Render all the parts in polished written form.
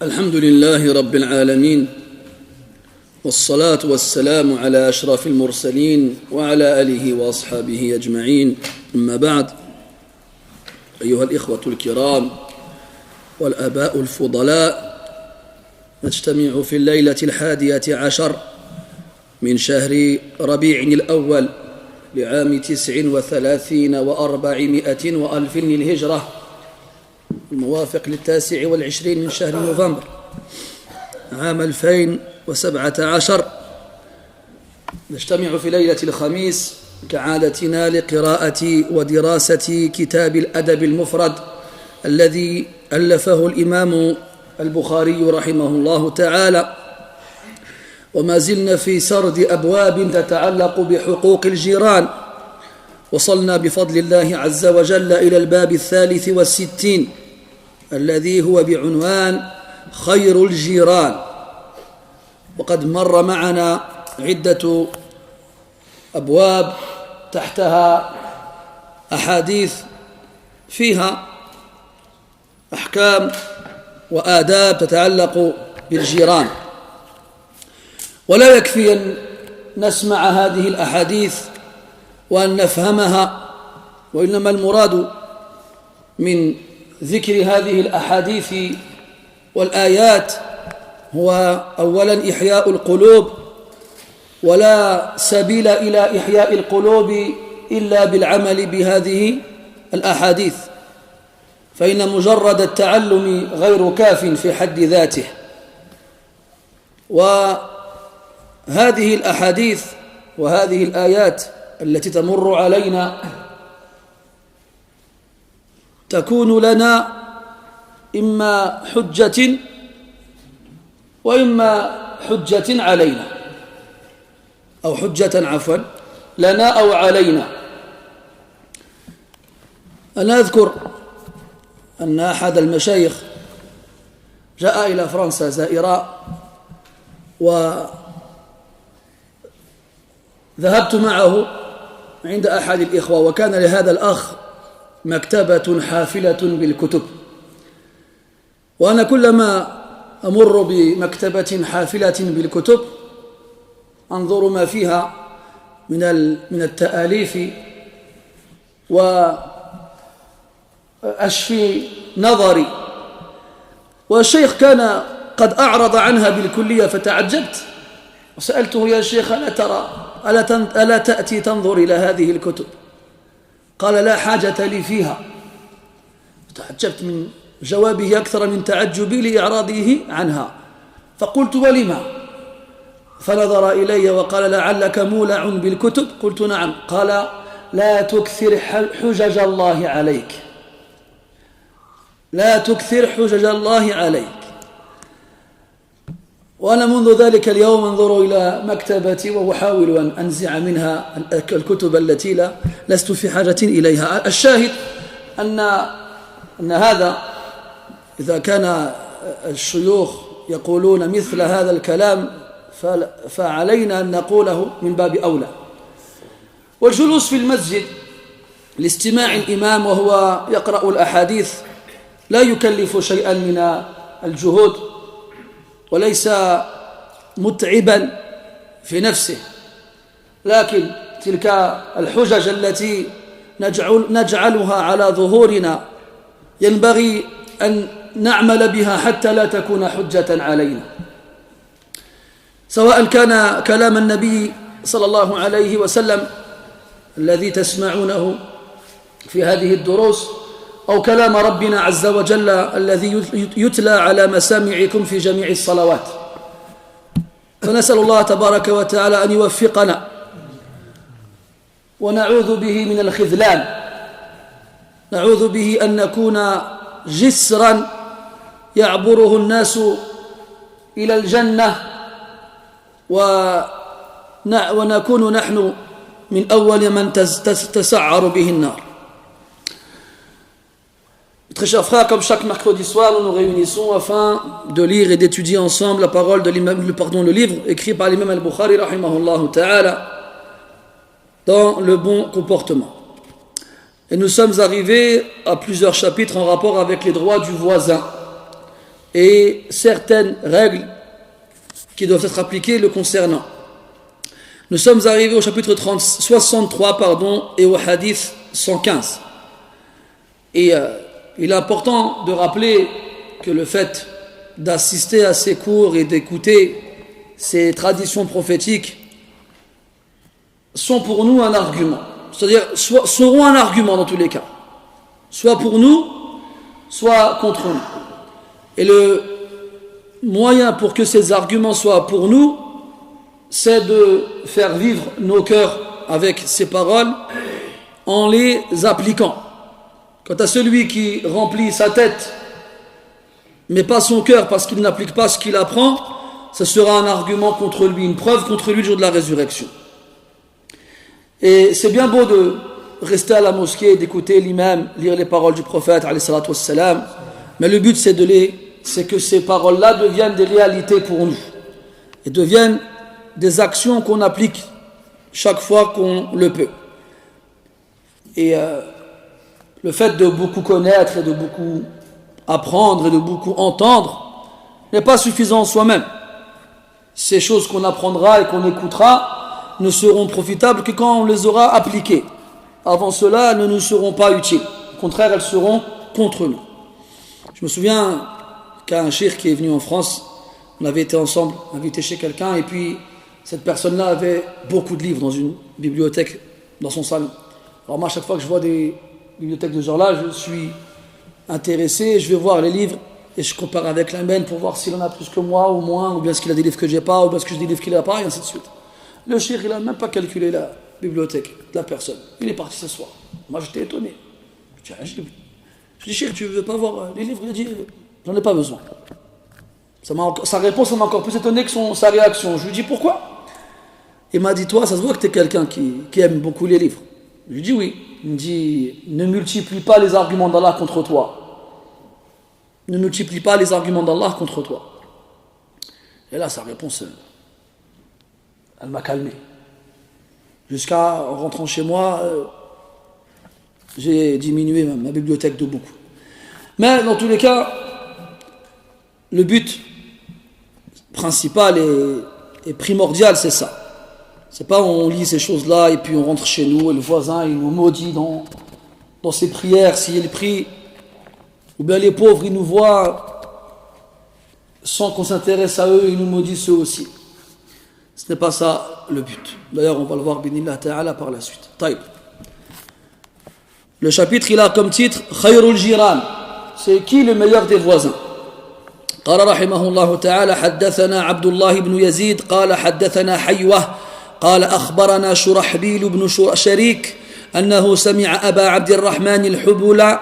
الحمد لله رب العالمين، والصلاة والسلام على أشرف المرسلين وعلى آله وأصحابه أجمعين. أما بعد، أيها الإخوة الكرام والآباء الفضلاء، نجتمع في الليلة 11 من شهر ربيع الأول لعام 39 و400 وألف للهجرة، الموافق 29 من شهر نوفمبر عام 2017. نجتمع في ليلة الخميس كعادتنا لقراءة ودراسة كتاب الأدب المفرد الذي ألفه الإمام البخاري رحمه الله تعالى، وما زلنا في سرد أبواب تتعلق بحقوق الجيران. وصلنا بفضل الله عز وجل إلى الباب 63 الذي هو بعنوان خير الجيران، وقد مر معنا عدة أبواب تحتها أحاديث فيها أحكام وآداب تتعلق بالجيران، ولا يكفي أن نسمع هذه الأحاديث وأن نفهمها، وإنما المراد من ذكر هذه الأحاديث والآيات هو أولا إحياء القلوب، ولا سبيل إلى إحياء القلوب إلا بالعمل بهذه الأحاديث، فإن مجرد التعلم غير كاف في حد ذاته. وهذه الأحاديث وهذه الآيات التي تمر علينا تكون لنا إما حجة وإما حجة علينا، أو حجة عفوا لنا أو علينا. أنا أذكر أن أحد المشايخ جاء إلى فرنسا زائرا، وذهبت معه عند أحد الإخوة، وكان لهذا الأخ مكتبة حافلة بالكتب، وأنا كلما أمر بمكتبة حافلة بالكتب أنظر ما فيها من التآليف وأشفي نظري. والشيخ كان قد أعرض عنها بالكلية، فتعجبت وسألته: يا شيخ، ألا تأتي تنظر إلى هذه الكتب؟ قال: لا حاجة لي فيها. تعجبت من جوابه أكثر من تعجبي لإعراضه عنها، فقلت: ولما؟ فنظر إلي وقال: لعلك مولع بالكتب؟ قلت: نعم. قال: لا تكثر حجج الله عليك، لا تكثر حجج الله عليك. وأنا منذ ذلك اليوم أنظر إلى مكتبتي وأحاول أن أنزع منها الكتب التي لست في حاجة إليها. الشاهد أن هذا، إذا كان الشيوخ يقولون مثل هذا الكلام فعلينا أن نقوله من باب أولى. والجلوس في المسجد لاستماع الإمام وهو يقرأ الأحاديث لا يكلف شيئا من الجهود، وليس متعبا في نفسه، لكن تلك الحجج التي نجعلها على ظهورنا ينبغي أن نعمل بها حتى لا تكون حجة علينا، سواء كان كلام النبي صلى الله عليه وسلم الذي تسمعونه في هذه الدروس، أو كلام ربنا عز وجل الذي يتلى على مسامعكم في جميع الصلوات. فنسأل الله تبارك وتعالى أن يوفقنا، ونعوذ به من الخذلان، نعوذ به أن نكون جسرا يعبره الناس إلى الجنة، ونكون نحن من أول من تسعر به النار. Très chers frères, comme chaque mercredi soir, nous nous réunissons afin de lire et d'étudier ensemble la parole de le livre écrit par l'imam al-Bukhari rahimahullah ta'ala, dans le bon comportement. Et nous sommes arrivés à plusieurs chapitres en rapport avec les droits du voisin. et certaines règles qui doivent être appliquées le concernant. Nous sommes arrivés au chapitre 63 et au hadith 115. Et il est important de rappeler que le fait d'assister à ces cours et d'écouter ces traditions prophétiques sont pour nous un argument. C'est-à-dire, seront un argument dans tous les cas. Soit pour nous, soit contre nous. Et le moyen pour que ces arguments soient pour nous, c'est de faire vivre nos cœurs avec ces paroles en les appliquant. Quant à celui qui remplit sa tête mais pas son cœur parce qu'il n'applique pas ce qu'il apprend, ce sera un argument contre lui, une preuve contre lui le jour de la résurrection. Et c'est bien beau de rester à la mosquée, d'écouter l'imam lire les paroles du prophète alayhi salatu wassalam, mais le but c'est que ces paroles-là deviennent des réalités pour nous et deviennent des actions qu'on applique chaque fois qu'on le peut. Et le fait de beaucoup connaître et de beaucoup apprendre et de beaucoup entendre n'est pas suffisant en soi-même. Ces choses qu'on apprendra et qu'on écoutera ne seront profitables que quand on les aura appliquées. Avant cela, elles ne nous seront pas utiles. Au contraire, elles seront contre nous. Je me souviens qu'un cheikh qui est venu en France, on avait été ensemble, invité chez quelqu'un, et puis cette personne-là avait beaucoup de livres dans une bibliothèque, dans son salon. Alors moi, à chaque fois que je vois des bibliothèques de ce genre-là, je suis intéressé, je vais voir les livres, et je compare avec la mienne pour voir s'il en a plus que moi, ou moins, ou bien est-ce qu'il a des livres que j'ai pas, ou bien est-ce que j'ai des livres qu'il n'a pas, et ainsi de suite. Le cheikh, il n'a même pas calculé la bibliothèque de la personne. Il est parti s'asseoir. Moi, j'étais étonné. Je dis, cheikh, tu veux pas voir les livres? Il a dit, j'en ai pas besoin. Sa réponse m'a encore plus étonné que sa réaction. Je lui dis, pourquoi? Il m'a dit, toi, ça se voit que tu es quelqu'un qui aime beaucoup les livres. Je lui dis, oui. Il me dit, ne multiplie pas les arguments d'Allah contre toi. Ne multiplie pas les arguments d'Allah contre toi. Et là, sa réponse, elle m'a calmé. Jusqu'à, en rentrant chez moi, j'ai diminué ma bibliothèque de beaucoup. Mais dans tous les cas, le but principal et primordial, c'est ça. C'est pas on lit ces choses-là et puis on rentre chez nous et le voisin il nous maudit dans ses prières s'il prie, ou bien les pauvres ils nous voient sans qu'on s'intéresse à eux, ils nous maudissent eux aussi. Ce n'est pas ça le but. D'ailleurs on va le voir binillah ta'ala par la suite. Taïb. Le chapitre il a comme titre Khayrul Jiran. C'est qui le meilleur des voisins? قال رحمه الله تعالى حدثنا عبد الله بن يزيد قال حدثنا حيوة قال أخبرنا شرحبيل بن شريك أنه سمع أبا عبد الرحمن الحبل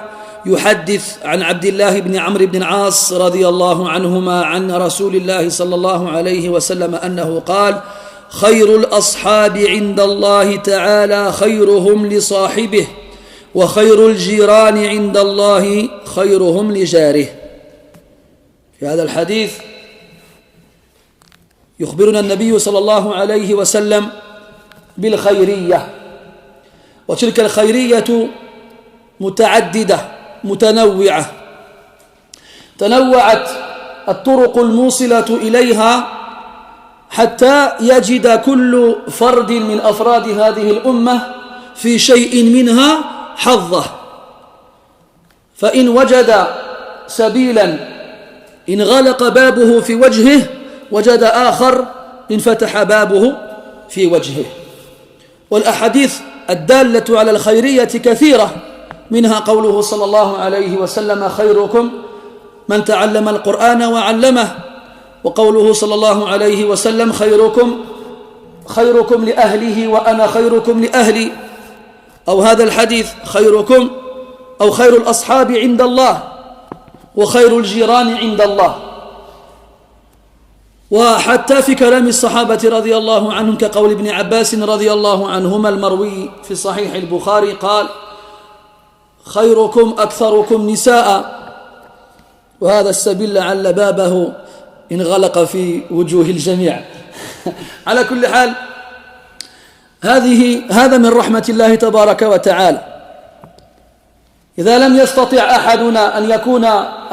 يحدث عن عبد الله بن عمرو بن العاص رضي الله عنهما عن رسول الله صلى الله عليه وسلم أنه قال خير الأصحاب عند الله تعالى خيرهم لصاحبه وخير الجيران عند الله خيرهم لجاره. في هذا الحديث يخبرنا النبي صلى الله عليه وسلم بالخيرية، وتلك الخيرية متعددة متنوعة، تنوعت الطرق الموصلة إليها حتى يجد كل فرد من أفراد هذه الأمة في شيء منها حظه، فإن وجد سبيلا انغلق بابه في وجهه وجد آخر انفتح بابه في وجهه. والأحاديث الدالة على الخيرية كثيرة، منها قوله صلى الله عليه وسلم خيركم من تعلم القرآن وعلمه، وقوله صلى الله عليه وسلم خيركم لأهله وأنا خيركم لأهلي، أو هذا الحديث خيركم أو خير الأصحاب عند الله وخير الجيران عند الله. وحتى في كلام الصحابة رضي الله عنهم كقول ابن عباس رضي الله عنهما المروي في صحيح البخاري قال خيركم أكثركم نساء، وهذا السبيل لعل بابه انغلق في وجوه الجميع. على كل حال هذا من رحمة الله تبارك وتعالى. إذا لم يستطع أحدنا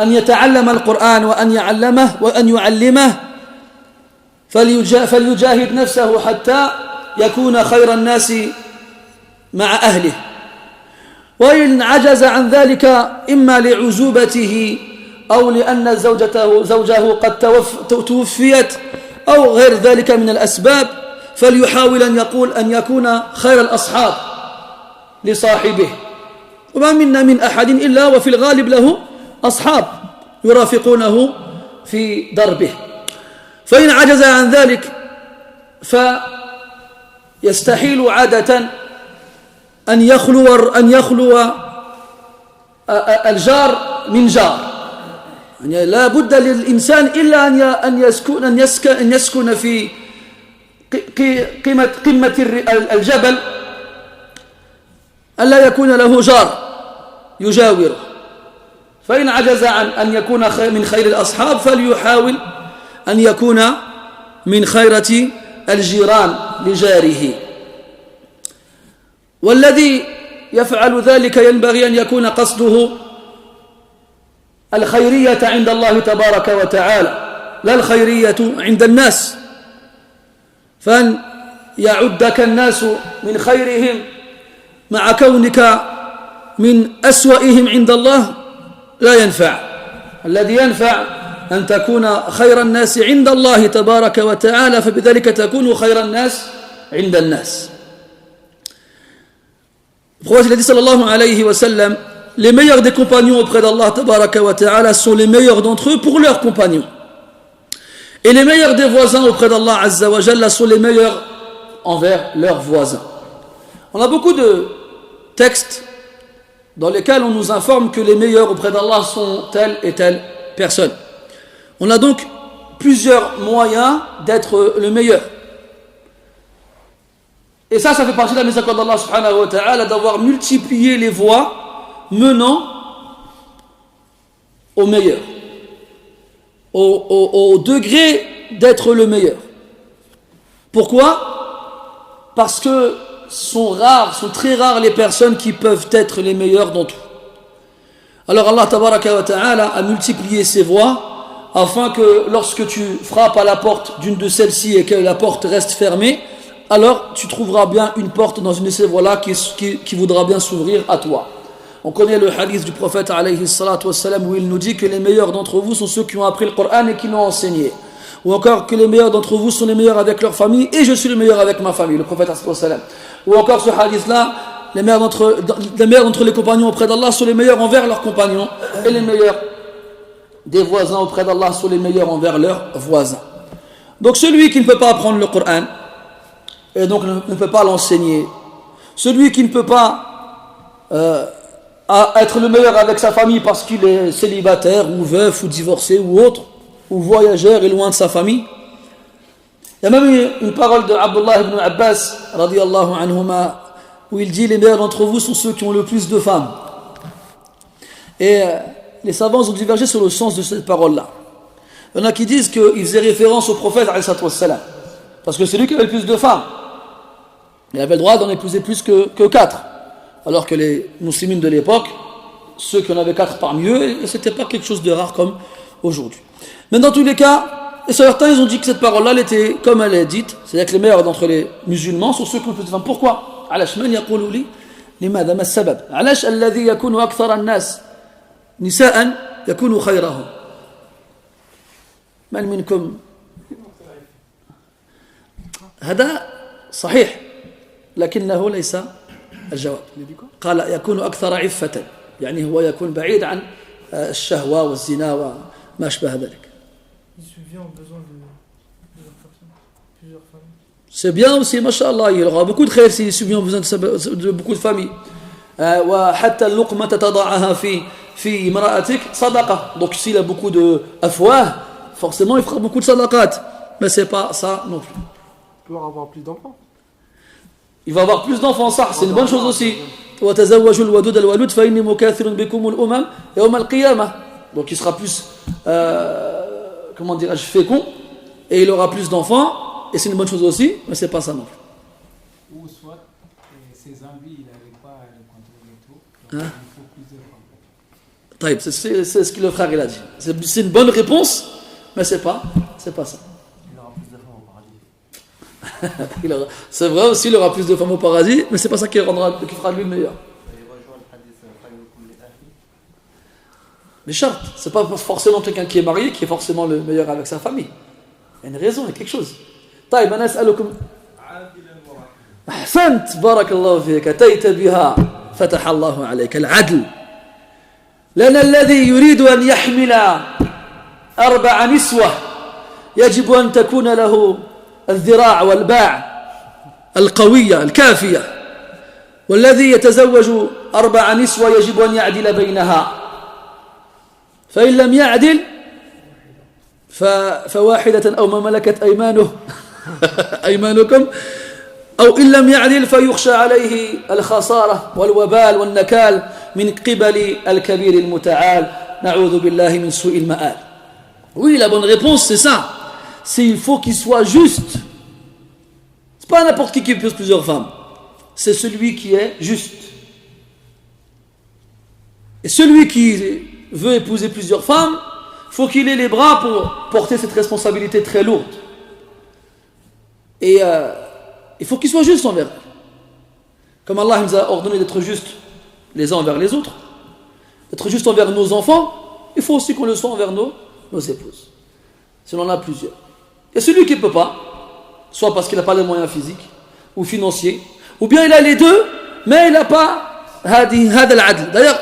أن يتعلم القرآن وأن يعلمه وأن يعلمه فليجاهد نفسه حتى يكون خير الناس مع أهله. وإن عجز عن ذلك إما لعزوبته أو لأن زوجه قد توفيت أو غير ذلك من الأسباب فليحاول أن يكون خير الأصحاب لصاحبه. وما منا من أحد إلا وفي الغالب له أصحاب يرافقونه في دربه. فإن عجز عن ذلك فيستحيل عادة أن يخلو الجار من جار. يعني لا بد للإنسان إلا أن يسكن في قمة الجبل ألا يكون له جار يجاوره. فإن عجز عن أن يكون من خير الأصحاب فليحاول أن يكون من خيرة الجيران لجاره. والذي يفعل ذلك ينبغي أن يكون قصده الخيرية عند الله تبارك وتعالى لا الخيرية عند الناس. فأن يعدك الناس من خيرهم مع كونك من أسوأهم عند الله لا ينفع. الذي ينفع أن تكون خير الناس عند الله تبارك وتعالى فبذلك تكون خير الناس عند الناس. Le prophète il a dit sallallahu alayhi wa sallam, les meilleurs des compagnons auprès d'Allah tabaraka wa ta'ala sont les meilleurs d'entre eux pour leurs compagnons. Et les meilleurs des voisins auprès d'Allah azza wa jalla sont les meilleurs envers leurs voisins. On a beaucoup de textes dans lesquels on nous informe que les meilleurs auprès d'Allah sont telle et telle personne. On a donc plusieurs moyens d'être le meilleur. Et ça fait partie de la miséricorde d'Allah subhanahu wa ta'ala d'avoir multiplié les voies menant au meilleur, au degré d'être le meilleur. Pourquoi ? Parce que sont très rares les personnes qui peuvent être les meilleures dans tout. Alors Allah tabaraka wa ta'ala a multiplié ces voies afin que lorsque tu frappes à la porte d'une de celles-ci et que la porte reste fermée, alors tu trouveras bien une porte dans une de ces voies-là qui voudra bien s'ouvrir à toi. On connaît le hadith du prophète alayhi salatu wassalam où il nous dit que les meilleurs d'entre vous sont ceux qui ont appris le Coran et qui l'ont enseigné. Ou encore que les meilleurs d'entre vous sont les meilleurs avec leur famille et je suis le meilleur avec ma famille, le prophète alayhi salatu wassalam. Ou encore ce hadith-là, les meilleurs d'entre les compagnons auprès d'Allah sont les meilleurs envers leurs compagnons et les meilleurs des voisins auprès d'Allah sont les meilleurs envers leurs voisins. Donc celui qui ne peut pas apprendre le Coran et donc ne peut pas l'enseigner, celui qui ne peut pas être le meilleur avec sa famille parce qu'il est célibataire ou veuf ou divorcé ou autre, ou voyageur et loin de sa famille. Il y a même une parole de Abdullah ibn Abbas radiyallahu anhuma où il dit les meilleurs d'entre vous sont ceux qui ont le plus de femmes. Et les savants ont divergé sur le sens de cette parole-là. Il y en a qui disent qu'il faisait référence au prophète alayhi salatu wassalam, parce que c'est lui qui avait le plus de femmes. Il avait le droit d'en épouser plus que 4. Alors que les musulmans de l'époque, ceux qui en avaient 4 parmi eux, c'était pas quelque chose de rare comme aujourd'hui. Mais dans tous les cas, et certains ils ont dit que cette parole-là, elle était comme elle est dite, c'est-à-dire que les meilleurs d'entre les musulmans sont ceux qui ont le plus de femmes. Pourquoi ? علاش من يقولوا لي لماذا ما السبب؟ علاش الذي يكون أكثر الناس نساء يكون خيرهم؟ من منكم؟ هذا صحيح لكنه ليس الجواب. قال يكون أكثر عفة، يعني هو يكون بعيد عن الشهوة والزنا وما أشبه ذلك. C'est bien aussi, masha'Allah, il aura beaucoup de khayr s'il subvient besoin de beaucoup de familles. وحتى اللقمة تضعها في امرأتك صدقة. Donc s'il a beaucoup de afwah, forcément il fera beaucoup de sadaqat. Mais c'est pas ça non plus. Il va avoir plus d'enfants. Il va avoir plus d'enfants, ça, c'est une bonne chose aussi. وتزوجوا الودود الولود فإني مكاثر بكم الأمم يوم القيامة. Donc il sera plus, comment dirais-je, fécond, et il aura plus d'enfants, et c'est une bonne chose aussi, mais c'est pas ça non plus. Ou soit ses envies, il n'arrive pas à les contrôler tout, donc il faut plusieurs femmes. C'est ce que le frère il a dit. C'est une bonne réponse, mais c'est pas ça. Il aura plus de femmes au paradis. C'est vrai aussi, il aura plus de femmes au paradis, mais c'est pas ça qui fera de lui le meilleur. Mais charte, c'est pas forcément quelqu'un qui est marié qui est forcément le meilleur avec sa famille. Il y a une raison, il y a quelque chose. طيب أنا أسألكم أحسنت بارك الله فيك أتيت بها فتح الله عليك العدل لأن الذي يريد أن يحمل 4 نسوة يجب أن تكون له الذراع والباع القوية الكافية والذي يتزوج 4 نسوة يجب أن يعدل بينها فإن لم يعدل فواحدة أو ما ملكت أيمانكم أو إن لم يعدل فيخشى عليه الخسارة والوبال والنكال من قبل الكبير المتعال نعوذ بالله من سوء المآل. Oui, la bonne réponse c'est ça. C'est il faut qu'il soit juste. C'est pas n'importe qui épouse plusieurs femmes. C'est celui qui est juste. Et celui qui veut épouser plusieurs femmes, il faut qu'il ait les bras pour porter cette responsabilité très lourde. Et il faut qu'il soit juste envers elles. Comme Allah nous a ordonné d'être juste les uns envers les autres, d'être juste envers nos enfants, il faut aussi qu'on le soit envers nos épouses. Si on en a plusieurs. Et celui qui ne peut pas, soit parce qu'il n'a pas les moyens physiques ou financiers, ou bien il a les deux, mais il n'a pas هذا العدل. D'ailleurs,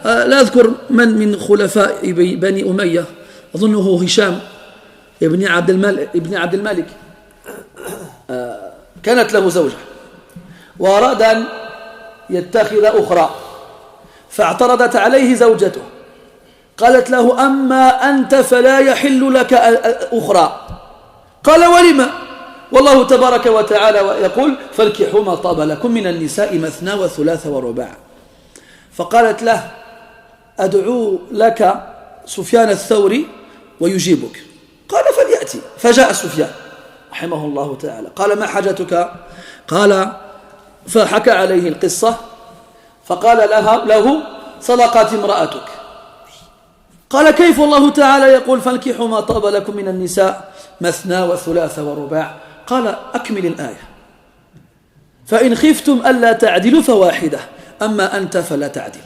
لا أذكر من خلفاء بني أمية أظنه هشام ابن عبد الملك كانت له زوجة وأراد أن يتخذ أخرى فاعترضت عليه زوجته قالت له أما أنت فلا يحل لك أخرى قال ولما والله تبارك وتعالى يقول فانكحوا ما طاب لكم من النساء مثنى وثلاث ورباع فقالت له أدعو لك سفيان الثوري ويجيبك قال فليأتي فجاء سفيان رحمه الله تعالى قال ما حاجتك قال فحكى عليه القصة فقال له صدقت امرأتك قال كيف الله تعالى يقول فانكحوا ما طاب لكم من النساء مثنى وثلاث ورباع قال أكمل الآية فإن خفتم ألا تعدلوا فواحدة أما أنت فلا تعدل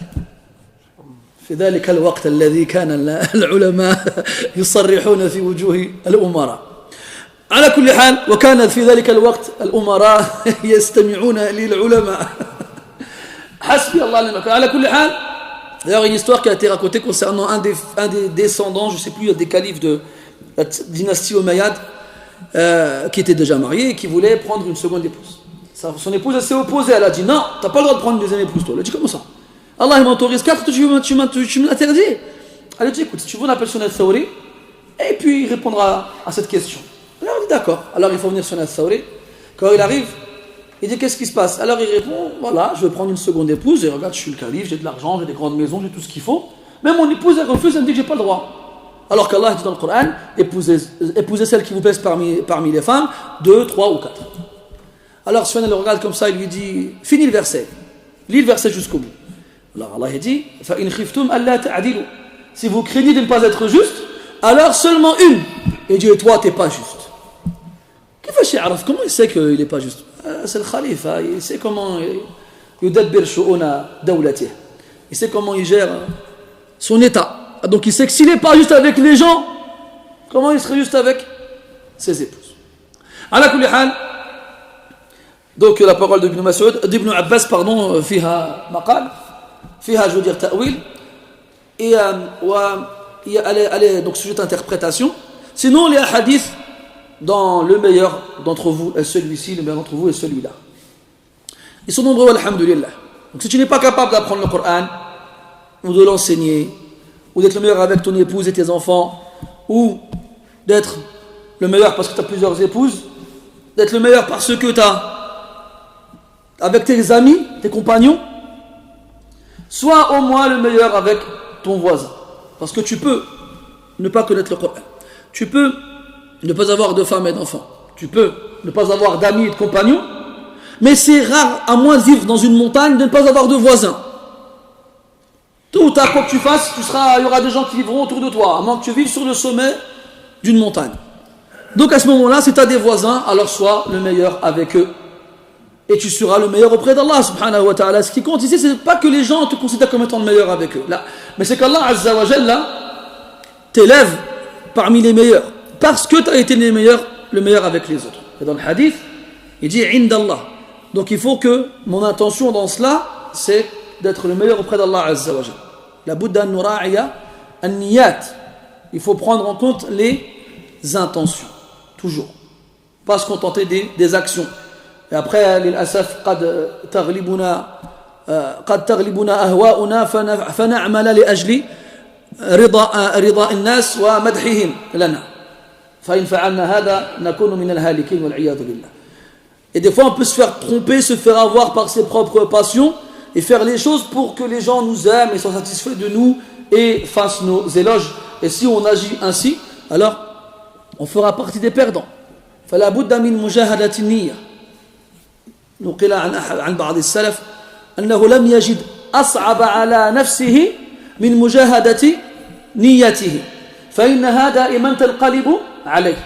في ذلك الوقت الذي كان العلماء يصرحون في وجوه الأمراء على كل حال وكان في ذلك الوقت الأمراء يستمعون للعلماء حسبي الله لما كان على كل حال. D'ailleurs, une histoire qui a été racontée concernant un des descendants, je ne sais plus, des califes de la dynastie Omeyyade, qui était déjà marié et qui voulait prendre une seconde épouse. Son épouse elle s'est opposée, elle a dit non, tu n'as pas le droit de prendre une deuxième épouse toi. Elle a dit comment ça? Allah il m'autorise 4, tu me l'interdis. Elle a dit écoute, si tu veux on appelle Sufyan al-Thawri et puis il répondra à cette question. Alors il dit d'accord, alors il faut venir Sufyan al-Thawri. Quand il arrive, il dit qu'est-ce qui se passe? Alors il répond voilà, je vais prendre une seconde épouse et regarde, je suis le calife, j'ai de l'argent, j'ai des grandes maisons, j'ai tout ce qu'il faut. Mais mon épouse elle refuse, elle me dit que j'ai pas le droit. Alors qu'Allah dit dans le Coran, épousez celles qui vous plaisent parmi les femmes, 2, 3 ou 4. Alors Sufyan le regarde comme ça, il lui dit finis le verset, lis le verset jusqu'au bout. Alors Allah dit فَإِنْ خِفْتُمْ أَلَّا تَعْدِلُوا si vous craignez de ne pas être juste, alors seulement une. Et Dieu, toi t'es pas juste. Comment il sait qu'il n'est pas juste? C'est le khalifa, il sait comment يدبر شؤون دولته. Il sait comment il gère son état. Donc il sait que s'il n'est pas juste avec les gens, comment il serait juste avec ses épouses. على كل حال. Donc la parole d'Ibn Abbas, pardon, فيها مقال, فيها je veux dire ta'wil, et elle est donc sujet d'interprétation. Sinon les hadiths dans le meilleur d'entre vous est celui-ci, le meilleur d'entre vous est celui-là. Ils sont nombreux, alhamdulillah. Donc si tu n'es pas capable d'apprendre le Coran, ou de l'enseigner, ou d'être le meilleur avec ton épouse et tes enfants, ou d'être le meilleur parce que tu as plusieurs épouses, d'être le meilleur parce que tu as avec tes amis, tes compagnons, sois au moins le meilleur avec ton voisin. Parce que tu peux ne pas connaître le Coran. Tu peux ne pas avoir de femme et d'enfants. Tu peux ne pas avoir d'amis et de compagnons. Mais c'est rare, à moins de vivre dans une montagne, de ne pas avoir de voisins. Tout ou tard, quoi que tu fasses, il y aura des gens qui vivront autour de toi, à moins que tu vives sur le sommet d'une montagne. Donc à ce moment-là, si tu as des voisins, alors sois le meilleur avec eux. Et tu seras le meilleur auprès d'Allah subhanahu wa ta'ala. Ce qui compte ici, c'est pas que les gens te considèrent comme étant le meilleur avec eux. Là. Mais c'est qu'Allah azza wa jalla t'élève parmi les meilleurs. Parce que tu as été le meilleur avec les autres. Et dans le hadith, il dit Indallah. Donc il faut que mon intention dans cela, c'est d'être le meilleur auprès d'Allah azza wa jalla. La Bouddha nura'iya an-niyat. Il faut prendre en compte les intentions. Toujours. Pas se contenter des actions. Et après, للأسف قد تغلبنا أهواؤنا فنعمل لأجل رضا الناس ومدحهم لنا. فإن فعلنا هذا نكون من الهالكين والعياذ بالله. Et des fois, on peut se faire tromper, se faire avoir par ses propres passions et faire les choses pour que les gens nous aiment et soient satisfaits de nous et fassent nos éloges. Et si on agit ainsi, alors on fera partie des perdants. فلا بد من مجاهدة النية. نقل عن بعض السلف أنه لم يجد أصعب على نفسه من مجاهدة نيته فإنها دائما تنقلب عليه.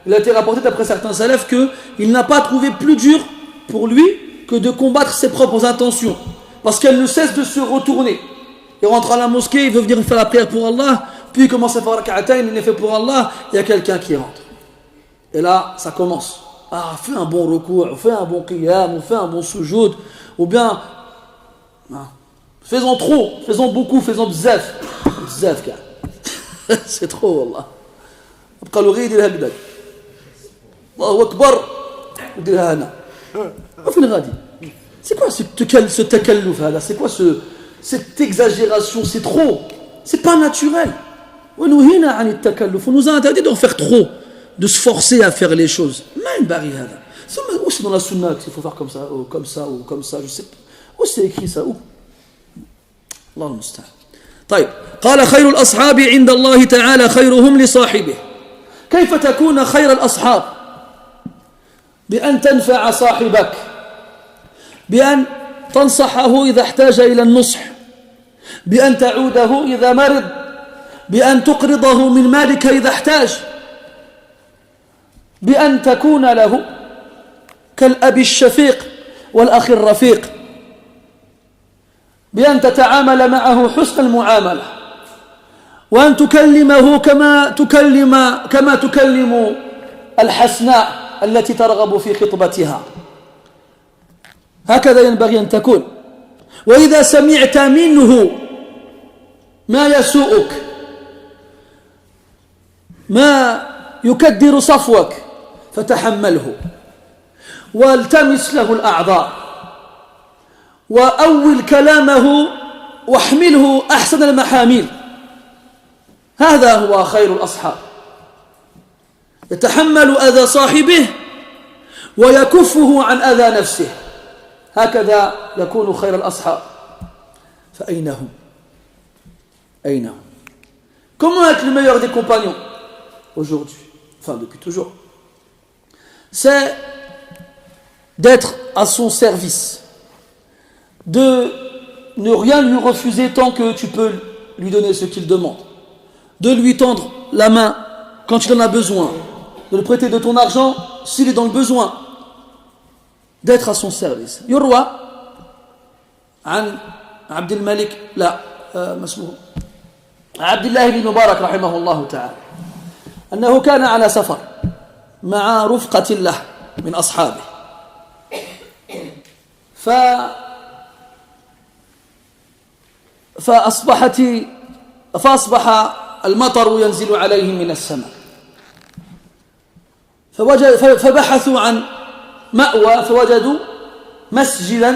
Il a été rapporté d'après certains salafs qu'il n'a pas trouvé plus dur pour lui que de combattre ses propres intentions parce qu'elles ne cessent de se retourner. Il rentre à la mosquée, il veut venir faire la prière pour Allah, puis il commence à faire rak'atayn, il est fait pour Allah, il y a quelqu'un qui rentre. Et là, ça commence. Ah, fais un bon recours, fais un bon qiyam, fais un bon sujoud, ou bien, faisons trop, faisons beaucoup, faisons bzaf. Bzaf, c'est trop, wallah. أبقى له غير يديرها بدك الله أكبر وديرها هنا وفين غادي c'est quoi ce takalluf هذا c'est quoi cette exagération c'est trop c'est pas naturel ونهينا عن التكلف on nous a interdit d'en faire trop de se forcer à faire les choses ما ينبغي هذا où c'est dans la sunna qu'il faut faire comme ça ou comme ça ou comme ça je sais pas où c'est écrit ça où الله المستعان طيب قال خير الأصحاب عند الله تعالى خيرهم لصاحبه كيف تكون خير الأصحاب بأن تنفع صاحبك بأن تنصحه إذا احتاج إلى النصح بأن تعوده إذا مرض بأن تقرضه من مالك إذا احتاج بأن تكون له كالأب الشفيق والأخ الرفيق بأن تتعامل معه حسن المعاملة وأن تكلمه كما تكلم الحسناء التي ترغب في خطبتها هكذا ينبغي أن تكون وإذا سمعت منه ما يسوءك ما يكدر صفوك فتحمله والتمس له الأعذار وأول كلامه واحمله أحسن المحامل هذا هو خير الأصحاب يتحمل أذى صاحبه ويكفه عن أذى نفسه هكذا يكون خير الأصحاب فأين هم أين هم Comment être le meilleur des compagnons aujourd'hui, enfin depuis toujours, c'est d'être à son service, de ne rien lui refuser tant que tu peux lui donner ce qu'il demande, de lui tendre la main quand il en a besoin, de lui prêter de ton argent s'il est dans le besoin, d'être à son service. يروى عن عبد الملك ما اسمه عبد الله بن مبارك رحمه الله تعالى أنه كان على سفر مع رفقة له من أصحابه فأصبح المطر ينزل عليهم من السماء فبحثوا عن مأوى فوجدوا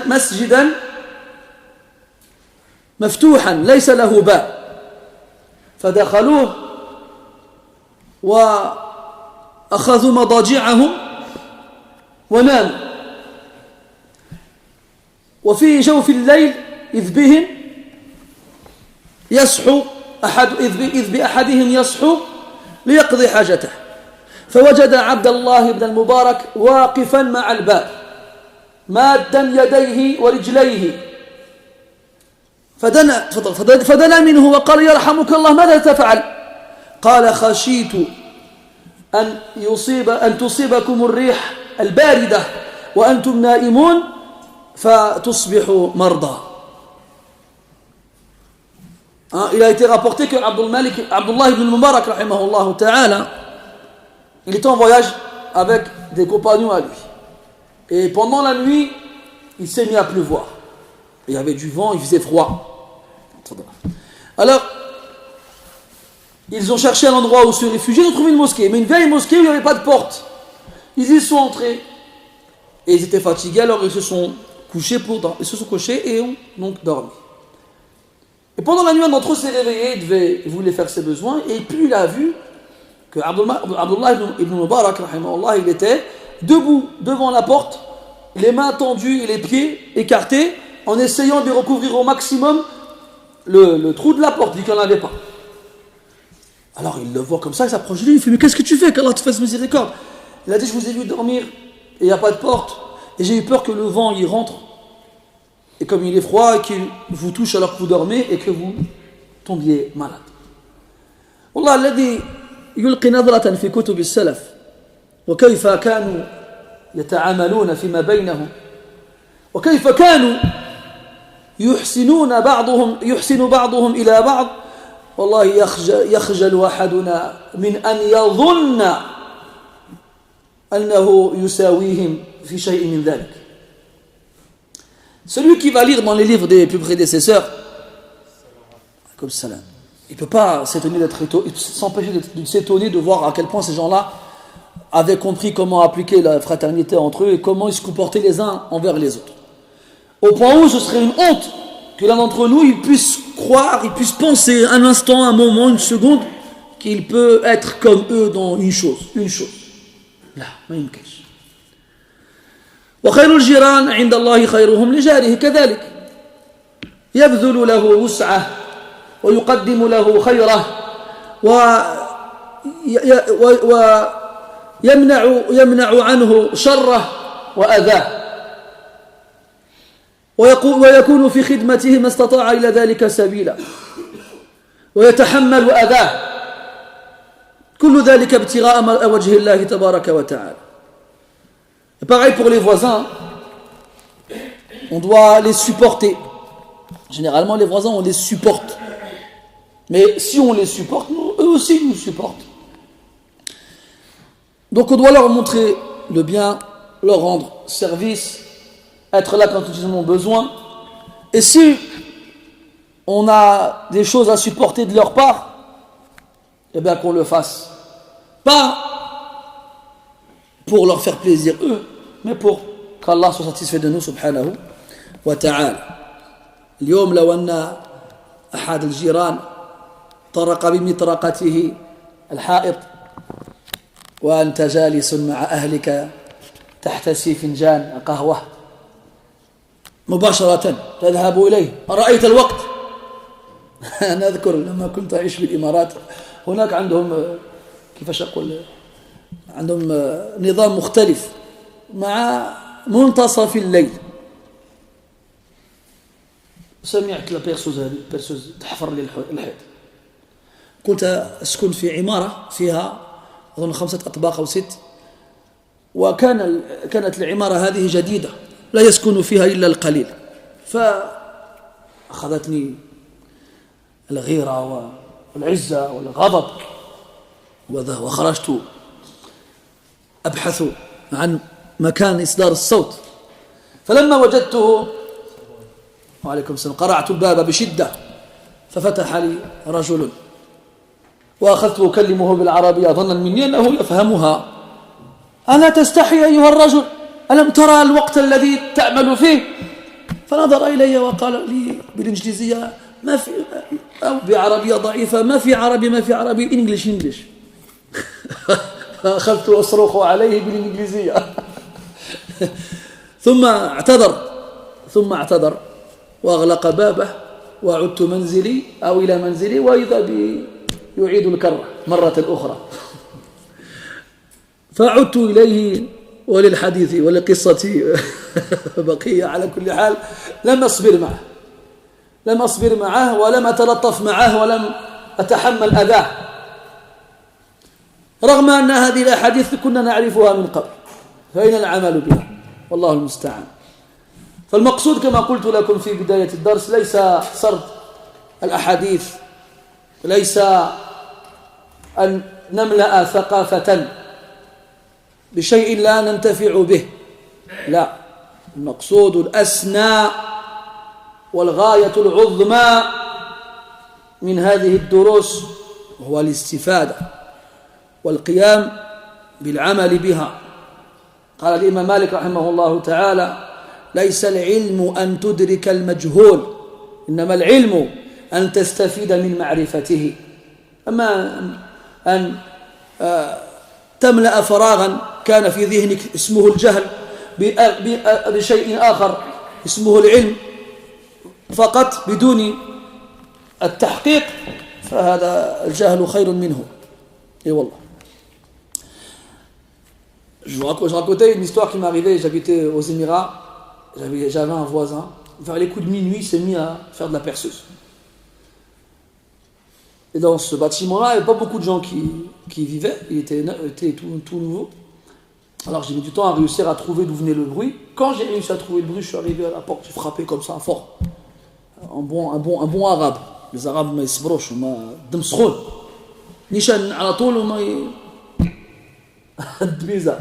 مسجدا مفتوحا ليس له باب فدخلوه وأخذوا مضاجعهم وناموا وفي جوف الليل إذ بهم يصحو إذ بأحدهم يصحو ليقضي حاجته فوجد عبد الله بن المبارك واقفا مع الباب مادا يديه ورجليه فدنا منه وقال يرحمك الله ماذا تفعل؟ قال خشيت أن تصيبكم الريح الباردة وأنتم نائمون فتصبحوا مرضى. Il a été rapporté que Abdullah ibn Mubarak rahimahullah ta'ala, il était en voyage avec des compagnons à lui. Et pendant la nuit, il s'est mis à pleuvoir. Il y avait du vent, il faisait froid. Alors, ils ont cherché un endroit où se réfugier, ils ont trouvé une mosquée, mais une vieille mosquée où il n'y avait pas de porte. Ils y sont entrés et ils étaient fatigués, alors ils se sont couchés et ont donc dormi. Et pendant la nuit, un d'entre eux s'est réveillé, il voulait faire ses besoins, et puis il a vu que Abdullah ibn Mubarak, il était debout devant la porte, les mains tendues et les pieds écartés, en essayant de recouvrir au maximum le trou de la porte, vu qu'il n'y en avait pas. Alors il le voit comme ça, il s'approche de lui, il fait « Mais qu'est-ce que tu fais? Qu'Allah te fasse miséricorde ?» Il a dit « Je vous ai vu dormir, et il n'y a pas de porte, et j'ai eu peur que le vent y rentre, et comme il est froid, et qu'il vous touche alors que vous dormez, et que vous tombiez malade. » Wallah, alladhi yulqi nadratan fi kutub as-salaf, wa kayfa kanu yata'amaluna fima baynahum, wa kayfa kanu يحسن بعضهم إلى بعض والله يخجل أحدنا من أن يظن أنه يساويهم في شيء من ذلك. Celui qui va lire dans les livres des plus prédécesseurs, comme salam, il ne peut pas s'empêcher de s'étonner de voir à quel point ces gens-là avaient compris comment appliquer la fraternité entre eux et comment ils se comportaient les uns envers les autres. Au point où ce serait une honte que l'un d'entre nous, il puisse croire, il puisse penser un instant, un moment, une seconde, qu'il peut être comme eux dans une chose. لا ما يمكنش. وخير الجيران عند الله خيرهم لجاره كذلك يبذل له وسعه ويقدم له خيره ويمنع عنه شره وأذاه ويكون في خدمته ما استطاع إلى ذلك سبيلا ويتحمل أذاه كل ذلك ابتغاء وجه الله تبارك وتعالى. Et pareil pour les voisins, on doit les supporter. Généralement les voisins on les supporte, mais si on les supporte, eux aussi nous supportent. Donc on doit leur montrer le bien, leur rendre service, être là quand ils en ont besoin. Et si on a des choses à supporter de leur part, eh bien qu'on le fasse. Pas pour leur faire plaisir eux, mais pour qu'Allah soit satisfait de nous subhanahu wa ta'ala. اليوم لو أن أحد الجيران طرق بمطرقته الحائط وأنت جالس مع أهلك تحتسي فنجان قهوة مباشرة تذهب إليه أرأيت الوقت. أنا أذكر لما كنت أعيش بالإمارات هناك عندهم كيفاش أقول عندهم نظام مختلف مع منتصف الليل. سمعت البيرسوز هذه البيرسوز تحفر لي الحيط. كنت أسكن في عمارة فيها أظن 5 أطباق أو 6 كانت العمارة هذه جديدة لا يسكن فيها إلا القليل فأخذتني الغيرة والعزة والغضب وخرجت أبحث عن مكان إصدار الصوت فلما وجدته وعليكم السلام قرعت الباب بشدة ففتح لي رجل وأخذت أكلمه بالعربية ظنا مني أنه يفهمها. ألا تستحي أيها الرجل؟ ألم ترى الوقت الذي تعمل فيه؟ فنظر إلي وقال لي بالإنجليزية ما في أو بعربية ضعيفة ما في عربي إنجليش فأخذت أصرخ عليه بالإنجليزية ثم اعتذر وأغلق بابه وعدت إلى منزلي وإذا بي يعيد الكرة مرة أخرى فعدت إليه وللحديث ولقصتي بقية. على كل حال لم أصبر معه لم أصبر معه ولم أتلطف معه ولم أتحمل أذاه رغم أن هذه الأحاديث كنا نعرفها من قبل فأين العمل بها والله المستعان. فالمقصود كما قلت لكم في بداية الدرس ليس سرد الأحاديث، ليس أن نملأ ثقافة بشيء لا ننتفع به، لا، المقصود الأسنى والغاية العظمى من هذه الدروس هو الاستفادة والقيام بالعمل بها. قال الإمام مالك رحمه الله تعالى: ليس العلم أن تدرك المجهول، إنما العلم أن تستفيد من معرفته. أما أن تملأ فراغا كان في ذهنك اسمه الجهل بشيء آخر اسمه العلم فقط بدون التحقيق، فهذا الجهل خير منه. Et wallah. Je racontais une histoire qui m'est arrivée. J'habitais aux Émirats, j'avais un voisin, vers les coups de minuit, il s'est mis à faire de la perceuse. Et dans ce bâtiment-là, il n'y avait pas beaucoup de gens qui vivaient, il était tout nouveau. Alors j'ai mis du temps à réussir à trouver d'où venait le bruit. Quand j'ai réussi à trouver le bruit, je suis arrivé à la porte, j'ai frappé comme ça, fort. Un bon arabe. Les arabes, ils se brochent, ils se brochent. Nishan à la tôle, bizarre.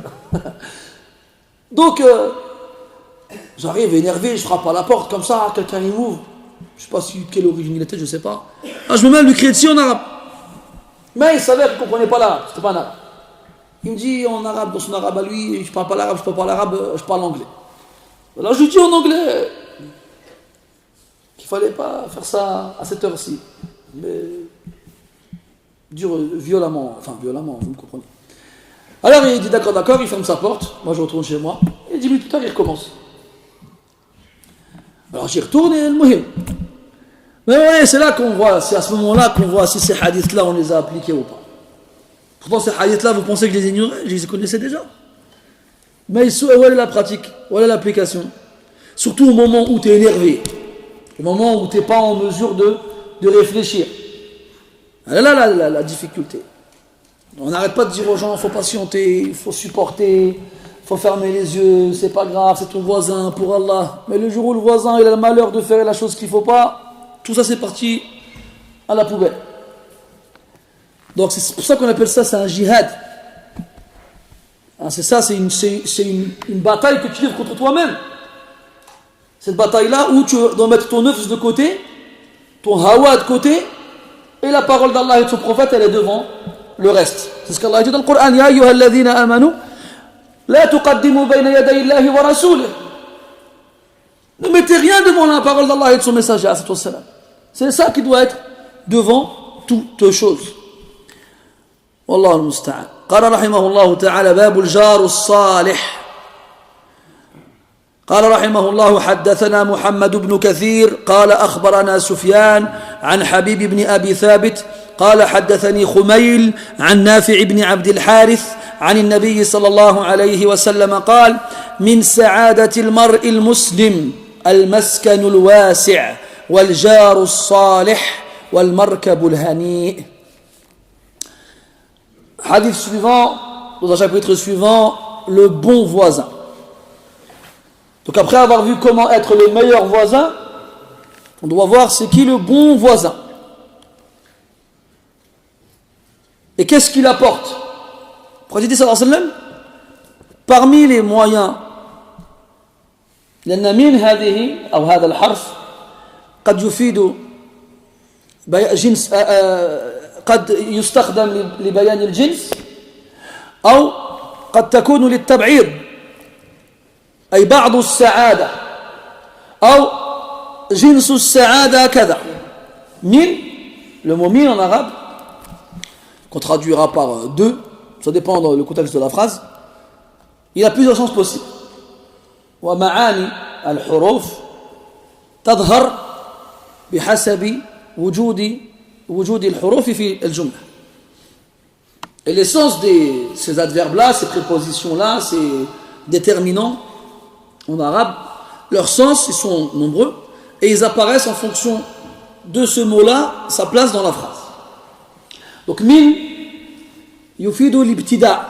Donc, j'arrive énervé, je frappe à la porte comme ça, quelqu'un il m'ouvre. Je ne sais pas de quelle origine il était, je ne sais pas. Ah, je me mets à lui crier dessus en arabe. Mais il savait qu'il ne comprenait pas l'arabe, c'était pas un arabe. Il me dit en arabe, dans son arabe à lui, je ne parle pas l'arabe, je parle anglais. Alors je lui dis en anglais qu'il ne fallait pas faire ça à cette heure-ci. Mais violemment, vous me comprenez. Alors il dit d'accord, il ferme sa porte, moi je retourne chez moi, et 10 minutes plus tard il recommence. Alors j'y retourne et le muhim. Mais ouais, c'est là qu'on voit, c'est à ce moment-là qu'on voit si ces hadiths-là on les a appliqués ou pas. Pourtant ces hadiths-là, vous pensez que je les ignorais, je les connaissais déjà. Mais où est la pratique, où est l'application? Surtout au moment où tu es énervé, au moment où tu n'es pas en mesure de réfléchir. Là, la difficulté. On n'arrête pas de dire aux gens, il faut patienter, il faut supporter, il faut fermer les yeux, c'est pas grave, c'est ton voisin, pour Allah. Mais le jour où le voisin il a le malheur de faire la chose qu'il ne faut pas, tout ça c'est parti à la poubelle. Donc c'est pour ça qu'on appelle ça, c'est un jihad. C'est ça, c'est une bataille que tu livres contre toi-même. Cette bataille-là où tu dois mettre ton œuf de côté, ton hawa de côté, et la parole d'Allah et de son prophète, elle est devant le reste. C'est ce qu'Allah dit dans le Coran: Ya ayyuha alladhina amanu, la tuqaddimu bayna yaday Allahi wa rasulih. Ne mettez rien devant la parole d'Allah et de son messager. C'est ça qui doit être devant toutes choses. Wallahu al-musta'an. قال رحمه الله تعالى: باب الجار الصالح. قال رحمه الله: حدثنا محمد بن كثير قال أخبرنا سفيان عن حبيب بن أبي ثابت قال حدثني خميل عن نافع بن عبد الحارث عن النبي صلى الله عليه وسلم قال: من سعادة المرء المسلم المسكن الواسع والجار الصالح والمركب الهنيء. Hadith suivant, dans un chapitre suivant, le bon voisin. Donc après avoir vu comment être le meilleur voisin, on doit voir c'est qui le bon voisin. Et qu'est-ce qu'il apporte? Le prophète sallallahu alayhi wa sallam, parmi les moyens, لأن من هذه أو هذا الحرف قد يفيد جنس قد يستخدم لبيان الجنس أو قد تكون للتبعيض أي بعض السعادة أو جنس السعادة كذا. من, le mot min en arabe, qu'on traduira par deux, ça dépend dans le contexte de la phrase, il a plusieurs sens possibles. ومعاني الحروف تظهر بحسب وجود الحروف في الجملة. Et les sens de ces adverbes-là, ces prépositions-là, ces déterminants en arabe, leurs sens, ils sont nombreux, et ils apparaissent en fonction de ce mot-là, sa place dans la phrase. Donc min yufidu l'ibtida'.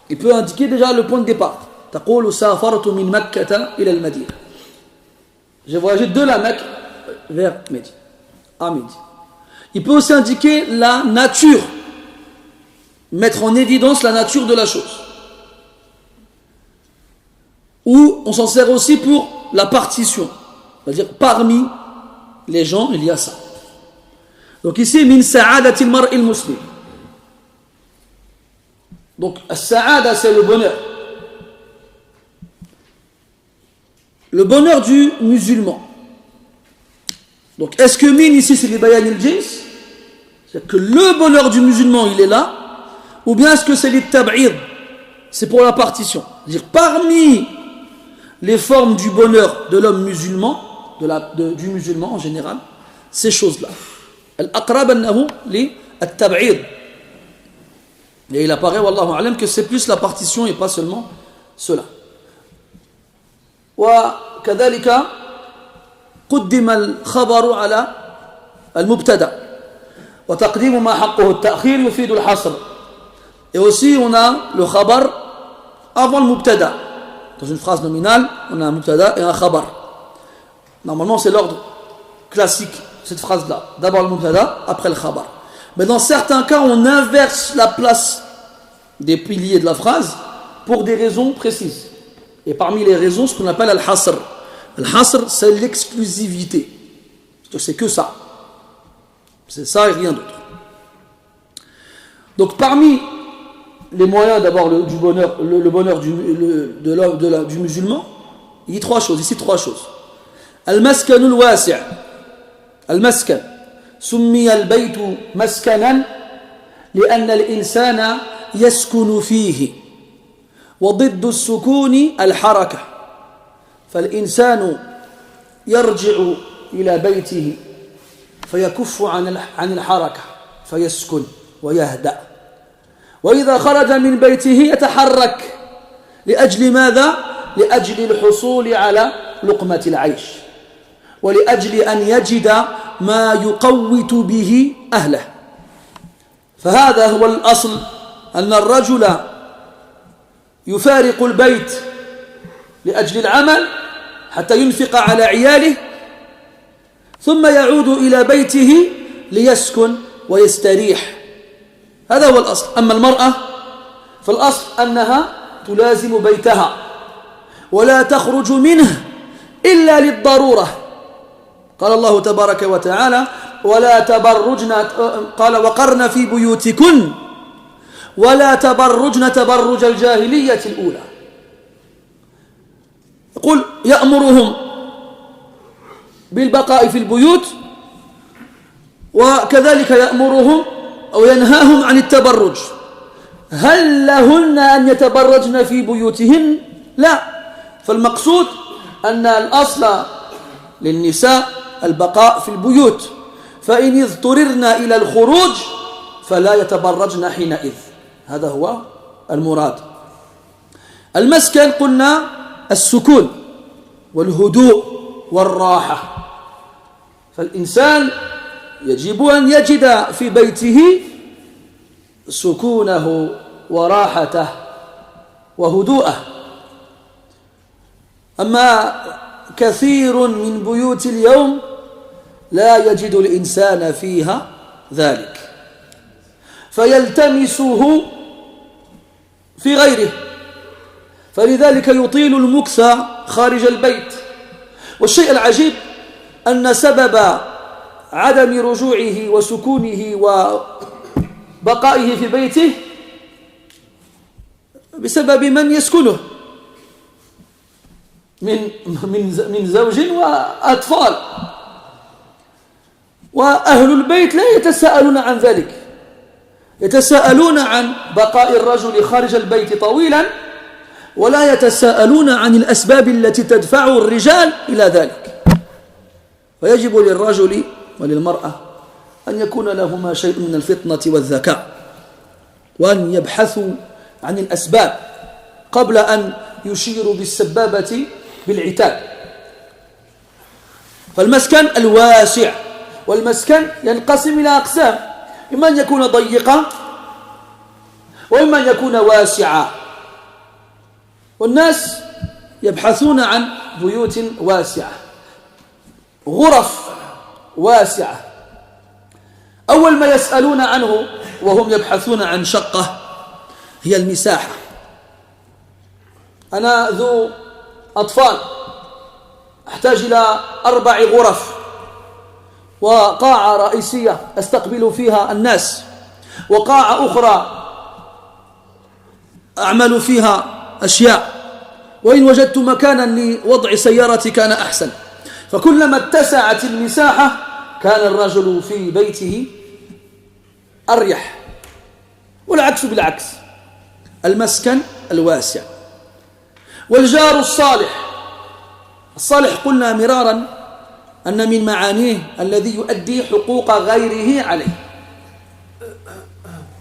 Il peut indiquer déjà le point de départ. تقول سافرت من مكة إلى المدينة. J'ai voyagé de la Mecque vers Médine, à Médine. Il peut aussi indiquer la nature, mettre en évidence la nature de la chose. Ou on s'en sert aussi pour la partition, c'est-à-dire parmi les gens il y a ça. Donc ici min sa'adati al-mar'i al-muslim. Donc as-sa'ada c'est le bonheur. Le bonheur du musulman. Donc est-ce que min ici c'est les bayan al-jins, c'est-à-dire que le bonheur du musulman il est là, ou bien est-ce que c'est les tab'id, c'est pour la partition, c'est-à-dire parmi les formes du bonheur de l'homme musulman, du musulman en général, ces choses-là. Al-aqrab annahu li at-tab'id. Et il apparaît, wallahu a'lam, que c'est plus la partition et pas seulement cela. وكذلك قدم الخبر على المبتدا وتقديم ما حقه التأخير يفيد الحصر. Et aussi on a le khabar avant le mubtada. Dans une phrase nominale, on a un mubtada et un khabar. Normalement c'est l'ordre classique, cette phrase-là. D'abord le mubtada, après le khabar. Mais dans certains cas, on inverse la place des piliers de la phrase pour des raisons précises. Et parmi les raisons, ce qu'on appelle al-hasr. Al-hasr, c'est l'exclusivité. C'est que ça. C'est ça et rien d'autre. Donc parmi les moyens d'avoir du bonheur, le bonheur du musulman, il y a trois choses. Ici, trois choses. Al-maskan al-wasi'. Al-maskan. سمي البيت مسكنا لأن الإنسان يسكن فيه وضد السكون الحركة فالإنسان يرجع إلى بيته فيكف عن الحركة فيسكن ويهدأ وإذا خرج من بيته يتحرك لأجل ماذا؟ لأجل الحصول على لقمة العيش ولأجل أن يجد ما يقوت به أهله فهذا هو الأصل أن الرجل يفارق البيت لأجل العمل حتى ينفق على عياله ثم يعود إلى بيته ليسكن ويستريح هذا هو الأصل أما المرأة فالأصل أنها تلازم بيتها ولا تخرج منه إلا للضرورة قال الله تبارك وتعالى ولا تبرجن قال وقرن في بيوتكن ولا تبرجن تبرج الجاهلية الأولى يقول يأمرهم بالبقاء في البيوت وكذلك يأمرهم أو ينهاهم عن التبرج هل لهن أن يتبرجن في بيوتهن؟ لا فالمقصود أن الأصل للنساء البقاء في البيوت فإن اضطررن إلى الخروج فلا يتبرجن حينئذ هذا هو المراد المسكن قلنا السكون والهدوء والراحة فالإنسان يجب أن يجد في بيته سكونه وراحته وهدوءه أما كثير من بيوت اليوم لا يجد الإنسان فيها ذلك فيلتمسه في غيره فلذلك يطيل المكث خارج البيت والشيء العجيب أن سبب عدم رجوعه وسكونه وبقائه في بيته بسبب من يسكنه من زوج وأطفال وأهل البيت لا يتساءلون عن ذلك يتساءلون عن بقاء الرجل خارج البيت طويلا ولا يتساءلون عن الأسباب التي تدفع الرجال إلى ذلك فيجب للرجل وللمرأة أن يكون لهما شيء من الفطنة والذكاء وأن يبحثوا عن الأسباب قبل أن يشيروا بالسبابة بالعتاب فالمسكن الواسع، والمسكن ينقسم إلى أقسام، إما أن يكون ضيقا وإما أن يكون واسعا، والناس يبحثون عن بيوت واسعة، غرف واسعة. أول ما يسألون عنه وهم يبحثون عن شقة هي المساحة. أنا ذو أطفال، أحتاج إلى 4 غرف وقاعة رئيسية أستقبل فيها الناس، وقاعة أخرى أعمل فيها أشياء، وإن وجدت مكانا لوضع سيارتي كان أحسن. فكلما اتسعت المساحة كان الرجل في بيته أريح، والعكس بالعكس. المسكن الواسع. والجار الصالح. الصالح قلنا مرارا أن من معانيه الذي يؤدي حقوق غيره عليه،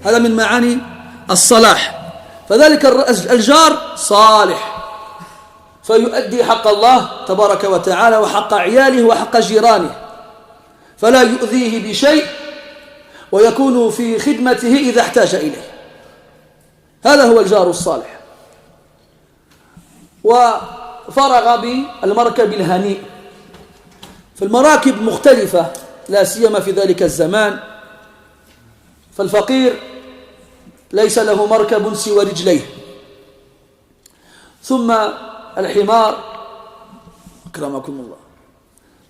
هذا من معاني الصلاح. فذلك الجار صالح فيؤدي حق الله تبارك وتعالى وحق عياله وحق جيرانه، فلا يؤذيه بشيء ويكون في خدمته إذا احتاج إليه. هذا هو الجار الصالح. وفرغ بالمركب الهنيء. فالمراكب مختلفة لا سيما في ذلك الزمان، فالفقير ليس له مركب سوى رجليه، ثم الحمار أكرمكم الله،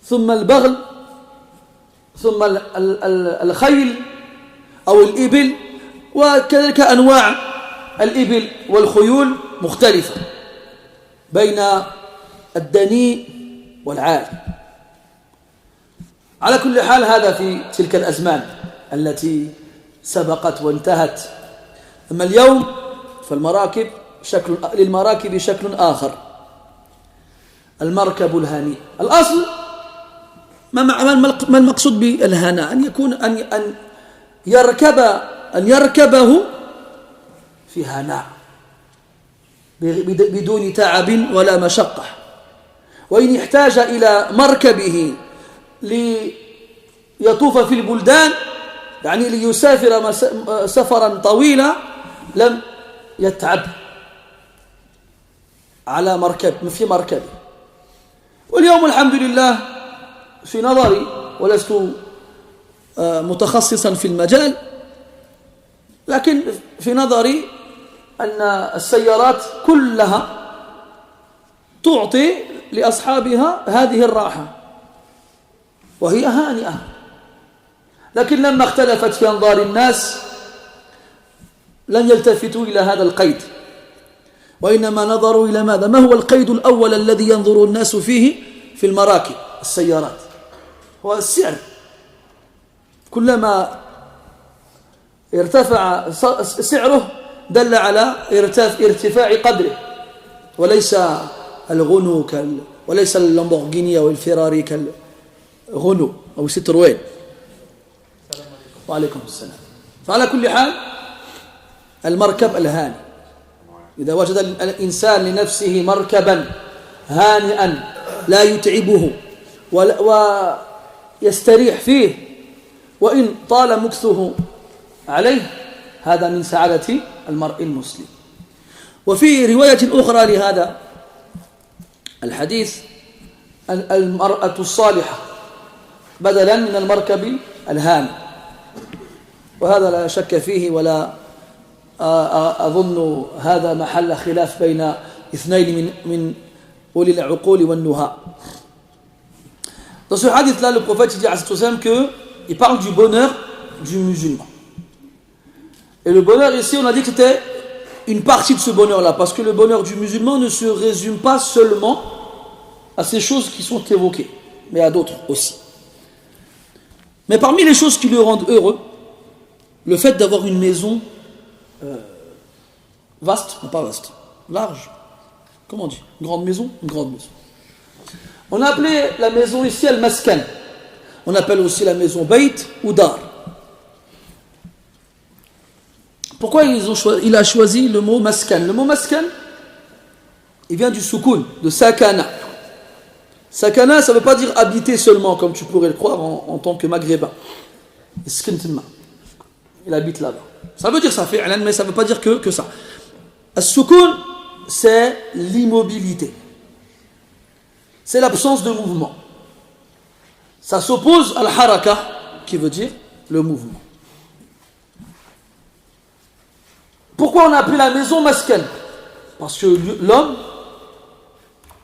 ثم البغل، ثم الخيل أو الإبل، وكذلك أنواع الإبل والخيول مختلفة بين الدنيء والعالي. على كل حال هذا في تلك الأزمان التي سبقت وانتهت. أما اليوم فالمراكب للمراكب شكل آخر، المركب الهنيء. الأصل ما المقصود بالهناء؟ أن يكون أن يركبه في هناء بدون تعب ولا مشقة. وإن احتاج إلى مركبه ليطوف في البلدان، يعني ليسافر سفرا طويلا، لم يتعب على في مركبه. واليوم الحمد لله في نظري، ولست متخصصا في المجال، لكن في نظري أن السيارات كلها تعطي لأصحابها هذه الراحة وهي هانئة. لكن لما اختلفت في أنظار الناس لم يلتفتوا إلى هذا القيد، وإنما نظروا إلى ماذا؟ ما هو القيد الأول الذي ينظر الناس فيه في المراكب السيارات؟ هو السعر. كلما ارتفع سعره دل على ارتفاع قدره، وليس الغنو وليس اللامبورغيني أو الفيراري كالغنو أو ستروين. وعليكم السلام. فعلى كل حال المركب الهاني، إذا وجد الإنسان لنفسه مركبا هانئا لا يتعبه ويستريح فيه وإن طال مكثه عليه، هذا من سعادة المرء المسلم. وفي رواية أخرى لهذا الحديث المرأة الصالحة بدلا من المركب الهاني، وهذا لا شك فيه، ولا أظن هذا محل خلاف بين اثنين من أولي العقول والنهى. Dans ce hadith-là, le prophète dit à Salam qu'il parle du bonheur du musulman. Et le bonheur ici, on a dit que c'était une partie de ce bonheur-là, parce que le bonheur du musulman ne se résume pas seulement à ces choses qui sont évoquées, mais à d'autres aussi. Mais parmi les choses qui le rendent heureux, le fait d'avoir une maison vaste, non pas vaste, large, comment on dit? Une grande maison? Une grande maison. On a appelé la maison ici al-maskan. On appelle aussi la maison bayt ou dar. Pourquoi il a choisi le mot maskan? Le mot maskan, il vient du soukoun, de sakana. Sakana, ça ne veut pas dire habiter seulement, comme tu pourrais le croire en tant que maghrébin. Il habite là-bas. Ça veut dire ça, mais ça ne veut pas dire que ça. As-sukun, c'est l'immobilité. C'est l'absence de mouvement. Ça s'oppose à al-haraka, qui veut dire le mouvement. Pourquoi on a appelé la maison maskan? Parce que l'homme,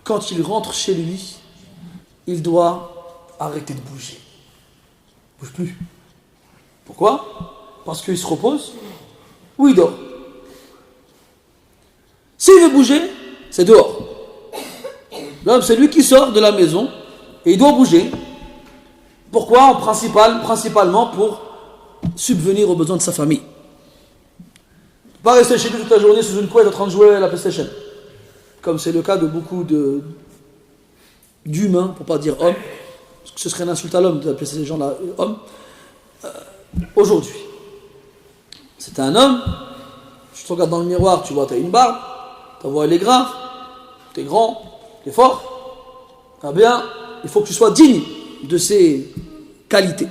quand il rentre chez lui, il doit arrêter de bouger. Il ne bouge plus. Pourquoi? Parce qu'il se repose ou il dort. S'il veut bouger, c'est dehors. L'homme, c'est lui qui sort de la maison et il doit bouger. Pourquoi? Principalement pour subvenir aux besoins de sa famille. Pas rester chez lui toute la journée sous une couette en train de jouer à la PlayStation. Comme c'est le cas de beaucoup d'humains, pour ne pas dire hommes, parce que ce serait une insulte à l'homme d'appeler ces gens-là hommes. Aujourd'hui, c'est un homme, tu te regardes dans le miroir, tu vois, tu as une barbe, ta voix elle est grave, tu es grand, tu es fort. Ah bien, il faut que tu sois digne de ces qualités.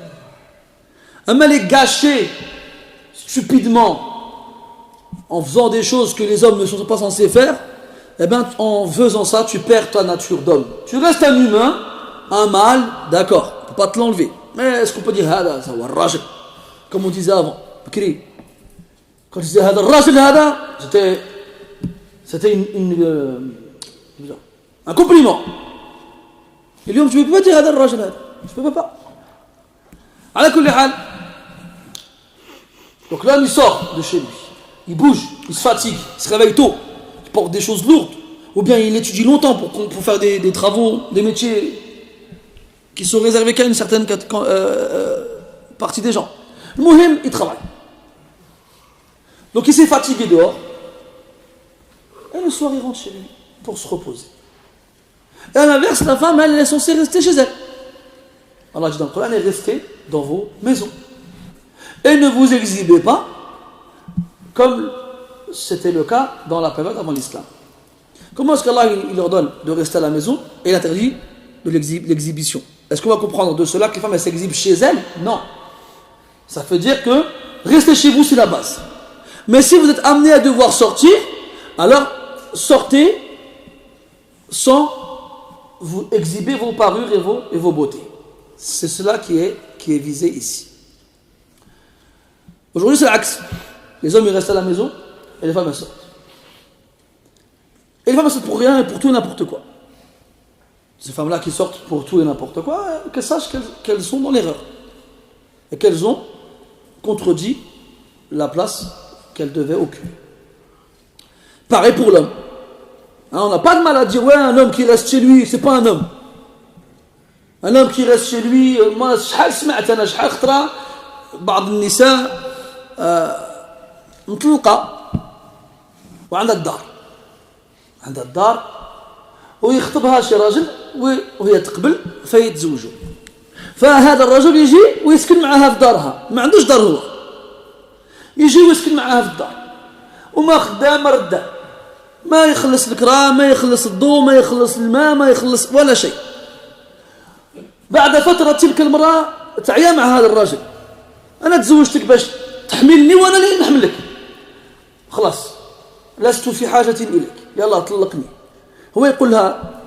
Un mal est gâché stupidement en faisant des choses que les hommes ne sont pas censés faire, eh bien, en faisant ça, tu perds ta nature d'homme. Tu restes un humain, un mâle, d'accord, on ne peut pas te l'enlever. Mais est-ce qu'on peut dire hada, ça va rajel, comme on disait avant, Bikri. Quand on disait hada, rajel hada, c'était un compliment. Et lui, tu ne peux pas dire hada, rajel hada, je ne peux pas. Ala kulli hal. Donc l'homme, il sort de chez lui. Il bouge, il se fatigue, il se réveille tôt, il porte des choses lourdes, ou bien il étudie longtemps pour faire des travaux, des métiers qui sont réservés qu'à une certaine partie des gens. Le muhim, il travaille. Donc il s'est fatigué dehors, et le soir il rentre chez lui pour se reposer. Et à l'inverse, la femme, elle est censée rester chez elle. Allah dit dans le Coran, elle est restée dans vos maisons. Et ne vous exhibez pas comme c'était le cas dans la période avant l'islam. Comment est-ce qu'Allah il ordonne de rester à la maison et il interdit de l'exhibition? Est-ce qu'on va comprendre de cela que les femmes elles s'exhibent chez elles? Non. Ça veut dire que rester chez vous c'est la base. Mais si vous êtes amené à devoir sortir, alors sortez sans vous exhiber vos parures et vos beautés. C'est cela qui est visé ici. Aujourd'hui c'est l'axe. Les hommes ils restent à la maison et les femmes elles sortent. Et les femmes elles sortent pour rien et pour tout et n'importe quoi. Ces femmes-là qui sortent pour tout et n'importe quoi, qu'elles sachent qu'elles sont dans l'erreur. Et qu'elles ont contredit la place qu'elles devaient occuper. Pareil pour l'homme. Hein, on n'a pas de mal à dire, ouais, un homme qui reste chez lui, c'est pas un homme. Un homme qui reste chez lui, moi, شحال سمعت أنا شحال خطرة بعض النساء مطلقة وعندها الدار ويخطبها شي راجل وهي تقبل فيتزوجوا فهذا الرجل يجي ويسكن معها في دارها ما عندوش دار هو يجي ويسكن معها في الدار وما خدام ما ردا ما يخلص الكرا ما يخلص الضوء ما يخلص الماء ما يخلص ولا شيء بعد فترة تلك المرأة تعيا مع هذا الرجل أنا تزوجتك باش تحملني وأنا اللي نحملك خلاص لست في حاجة إليك يلا طلقني هو يقول لها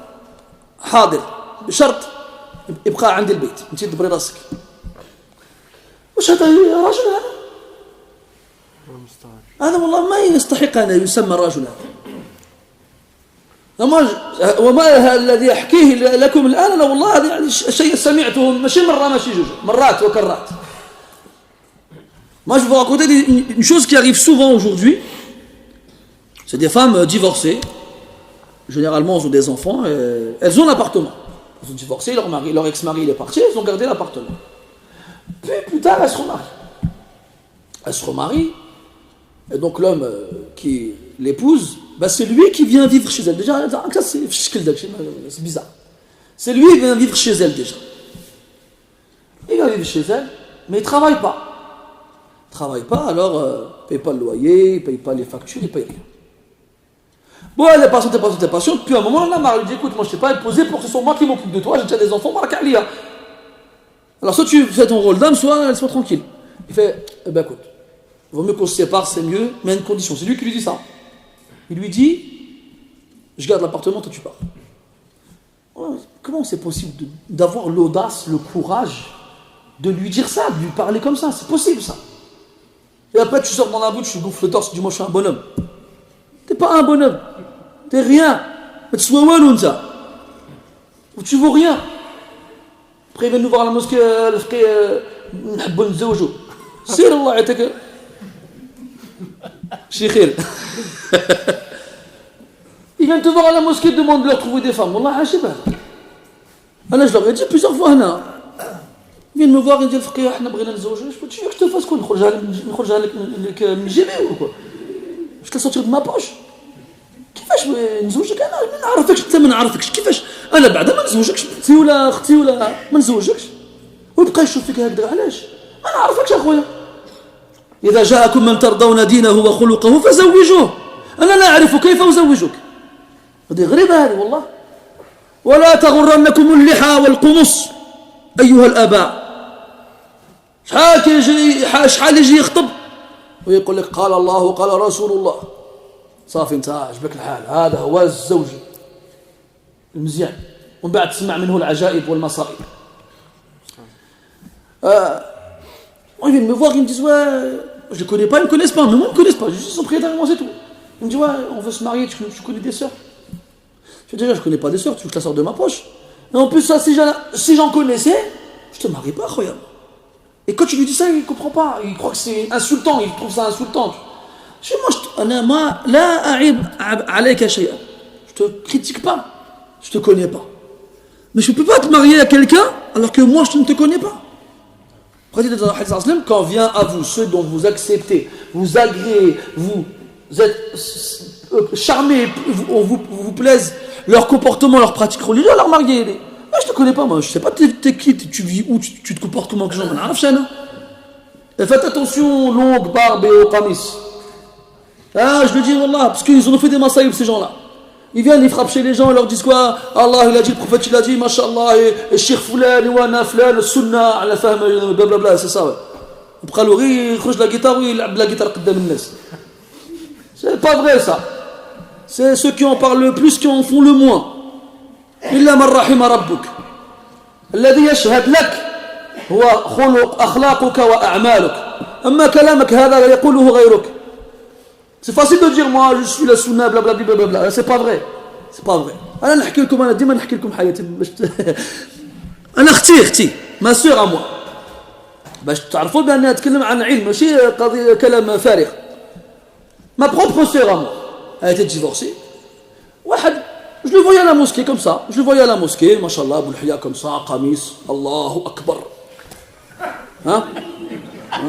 حاضر بشرط ابقى عند البيت انت تدبري راسك وش هذا الرجل هذا والله ما يستحق أن يسمى الرجل هذا وما الذي أحكيه لكم الآن أنا والله هذا يعني شيء سمعته ماشي مرة ماشي جوج مرات وكرات. Moi, je vais vous raconter une chose qui arrive souvent aujourd'hui. C'est des femmes divorcées. Généralement, elles ont des enfants. Elles ont l'appartement. Elles ont divorcé, leur ex-mari il est parti, elles ont gardé l'appartement. Puis plus tard, elles se remarient. Elles se remarient. Et donc l'homme qui l'épouse, bah, c'est lui qui vient vivre chez elle. Déjà, ça c'est bizarre. C'est lui qui vient vivre chez elle déjà. Il vient vivre chez elle, mais il ne travaille pas. Il ne travaille pas, alors il ne paye pas le loyer, il ne paye pas les factures, il ne paye rien. Bon, elle est patiente. Puis à un moment, elle a marre. Elle dit écoute, moi je t'ai pas imposé pour que ce soit moi qui m'occupe de toi, j'ai déjà des enfants, barakaliya. Alors soit tu fais ton rôle d'homme, soit laisse-moi tranquille. Il fait eh ben écoute, vaut mieux qu'on se sépare, c'est mieux, mais à une condition. C'est lui qui lui dit ça. Il lui dit je garde l'appartement, toi tu pars. Comment c'est possible d'avoir l'audace, le courage de lui dire ça, de lui parler comme ça? C'est possible ça. Et après tu sors dans la bouche, tu gonfles le torse, tu dis moi je suis un bonhomme. T'es pas un bonhomme, t'es rien. Mais tu sois walou ça. Ou tu vaux rien. Après il vient nous voir à la mosquée, le frère, نحبوا نتزوجوا. سير الله يعطيك شي خير. Ils viennent te voir à la mosquée, demandent de leur trouver des femmes. Wallah, je sais pas. Alors je leur ai dit plusieurs fois, ils viennent me voir, ils disent, frère, on a besoin de se marier. Tu veux que je te fasse quoi? Je te laisse sortir de ma poche. كيفاش نزوجك انا ما نعرفكش انت ما نعرفكش كيفاش انا بعدا ما نزوجكش بنتي ولا اختي ولا ما نزوجكش ويبقى يشوف فيك هكذا علاش ما نعرفكش اخويا اذا جاءكم من ترضون دينه وخلقه فزوجوه انا لا اعرف كيف ازوجك هذه غريبه هذه والله ولا تغرنكم اللحى والقمص ايها الاباء شحال يجي يخطب ويقول لك قال الله وقال رسول الله صافي انت عجبك الحال هذا هو الزوج المزيان ومن بعد تسمع منه العجائب والمصائب ils viennent me voir ils me disent ouais je ne connais pas ils me connaissent pas mais moi ils me connaissent pas je suis son propriétaire moi c'est tout ils me disent ouais on veut se marier tu connais des sœurs je dis déjà je connais pas des sœurs tu veux que je la sorte de ma poche et en plus ça si j'en connaissais je te marie pas incroyable et quand tu lui dis ça il comprend pas il croit que c'est insultant il trouve ça insultant je te critique pas, je te connais pas. Mais je ne peux pas te marier à quelqu'un alors que moi je ne te connais pas. Quand vient à vous ceux dont vous acceptez, vous agréez, vous êtes charmés, vous plaisent leur comportement, leur pratique religieuse, leur marier. Moi je ne te connais pas, moi je ne sais pas t'es qui, tu vis où, tu te comportes comment que je ne et faites attention, longue barbe et au qamis. Ah, je le dis, Wallah, parce qu'ils ont fait des massaïbs, ces gens-là. Ils viennent, ils frappent chez les gens, ils leur disent quoi? Allah, il a dit, le prophète, il a dit, mashallah, et Sheikh Foulan, et Wana Foulan, le Sunnah, la femme, blablabla, c'est ça, ouais. Après, il croche la guitare, oui, il a la guitare قدام الناس. C'est pas vrai, ça. C'est ceux qui en parlent le plus, qui en font le moins. إلا من رحم ربك. الذي يشهد لك هو خلق أخلاقك وأعمالك. أما كلامك هذا لا يقوله غيرك. C'est facile de dire moi je suis la sunna blablabla blablabla c'est pas vrai انا نحكي لكم انا ديما نحكي لكم حياتي باش انا اختي ما سور à moi باش تعرفوا بانها اتكلم عن علم ماشي قضيه كلام فارغ ma propre sœur à moi elle a été divorcée واحد je le voyais à la mosquée comme ça je le voyais à la mosquée machallah Abou Hia comme ça qamis Allahu akbar hein